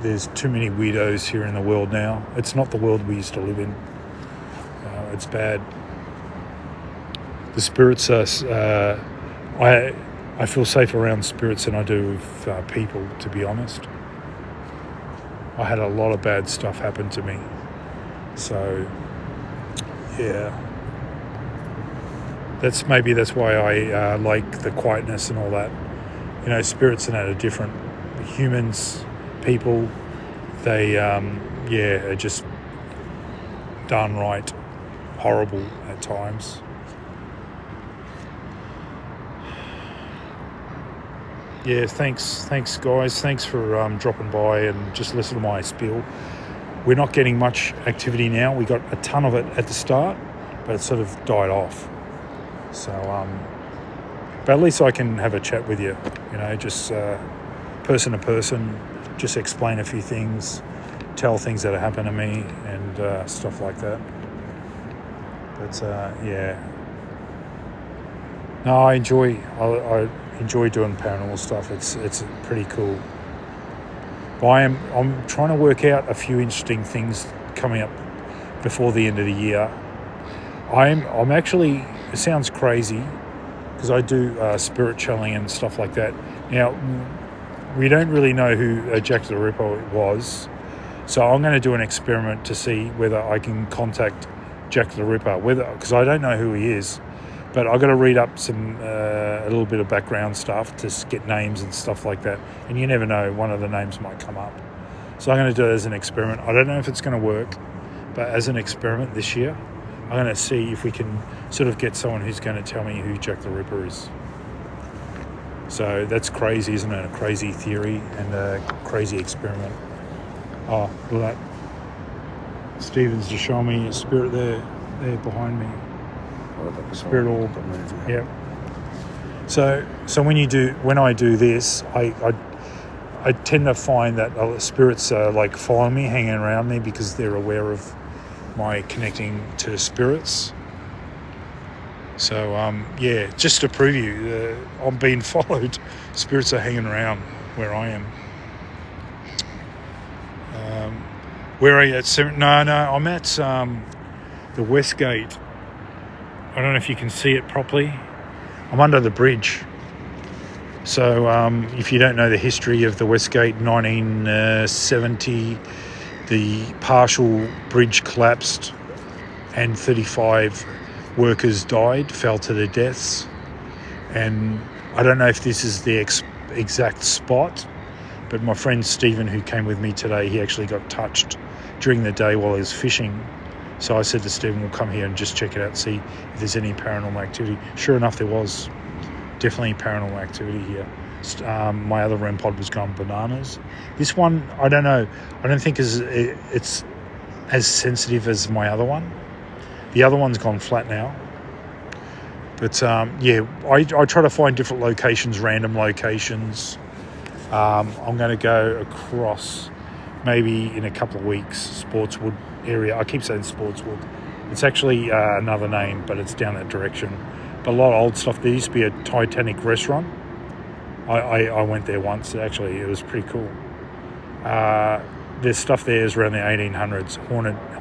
There's too many weirdos here in the world now. It's not the world we used to live in. It's bad. The spirits are... I feel safe around spirits than I do with people, to be honest. I had a lot of bad stuff happen to me. So, yeah. That's why I like the quietness and all that. You know, spirits and that are different. Humans, people, they, are just downright horrible at times. Yeah, thanks guys. Thanks for dropping by and just listen to my spiel. We're not getting much activity now. We got a ton of it at the start, but it sort of died off. So, but at least I can have a chat with you, you know, just person to person, just explain a few things, tell things that have happened to me and stuff like that. But yeah. No, I enjoy doing paranormal stuff. It's pretty cool. But I'm trying to work out a few interesting things coming up before the end of the year. I'm actually, it sounds crazy, because I do spirit channeling and stuff like that. Now, we don't really know who Jack the Ripper was, so I'm going to do an experiment to see whether I can contact Jack the Ripper, because I don't know who he is. But I've got to read up some a little bit of background stuff to get names and stuff like that. And you never know, one of the names might come up. So I'm going to do it as an experiment. I don't know if it's going to work, but as an experiment this year, I'm going to see if we can sort of get someone who's going to tell me who Jack the Ripper is. So that's crazy, isn't it? A crazy theory and a crazy experiment. Oh, look at that. Stephen's just showing me a spirit there behind me. Spirit orb. Yeah. So when I do this, I tend to find that spirits are like following me, hanging around me, because they're aware of my connecting to spirits. So yeah, just to prove you, I'm being followed. Spirits are hanging around where I am. Where are you at? No, I'm at the Westgate. I don't know if you can see it properly. I'm under the bridge. So if you don't know the history of the Westgate, 1970, the partial bridge collapsed and 35 workers died, fell to their deaths. And I don't know if this is the exact spot, but my friend Stephen, who came with me today, he actually got touched during the day while he was fishing. So I said to Stephen, we'll come here and just check it out, see if there's any paranormal activity. Sure enough, there was definitely paranormal activity here. My other REM pod was going bananas. This one, I don't know. I don't think it's as sensitive as my other one. The other one's gone flat now. But yeah, I try to find different locations, random locations. I'm going to go across maybe in a couple of weeks, Sportswood area. I keep saying Sportswood. It's actually another name, but it's down that direction. But a lot of old stuff. There used to be a Titanic restaurant. I went there once. Actually, it was pretty cool. there's stuff there is around the 1800s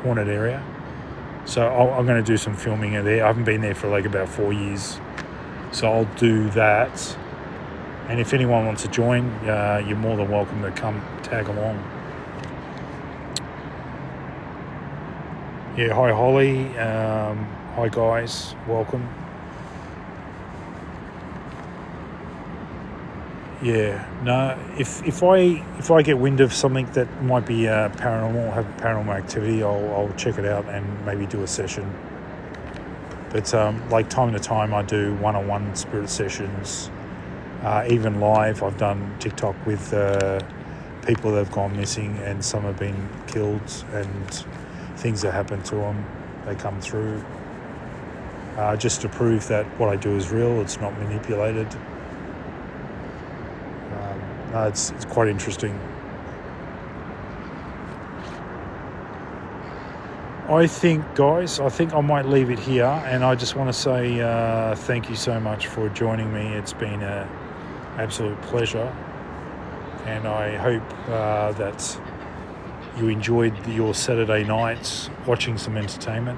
haunted area. So I'm going to do some filming there. I haven't been there for like about 4 years. So I'll do that. And if anyone wants to join, you're more than welcome to come tag along. Yeah, hi Holly. Hi guys, welcome. Yeah, no. If I get wind of something that might be paranormal, have paranormal activity, I'll check it out and maybe do a session. But like time to time, I do one-on-one spirit sessions, even live. I've done TikTok with people that have gone missing, and some have been killed, and things that happen to them, they come through. Just to prove that what I do is real. It's not manipulated. It's quite interesting. I think, guys, I might leave it here, and I just want to say thank you so much for joining me. It's been an absolute pleasure, and I hope that you enjoyed your Saturday nights watching some entertainment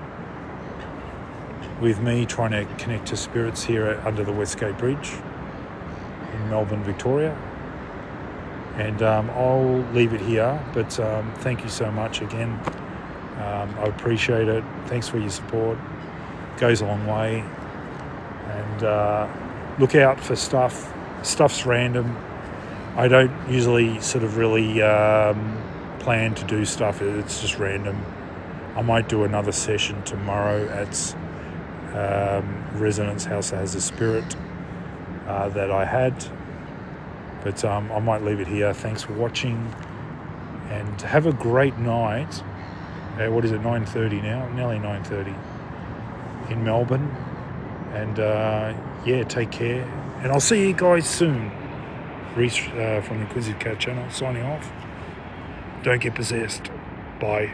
with me trying to connect to spirits here under the Westgate Bridge in Melbourne, Victoria. And I'll leave it here, but thank you so much again. I appreciate it. Thanks for your support. It goes a long way. And look out for stuff. Stuff's random. I don't usually sort of really plan to do stuff. It's just random. I might do another session tomorrow at Resonance House that has a spirit that I had. But I might leave it here. Thanks for watching, and have a great night. What is it, 9:30 now? Nearly 9:30 in Melbourne. And yeah, take care. And I'll see you guys soon. Reese from the Inquisitive Cat channel signing off. Don't get possessed. Bye.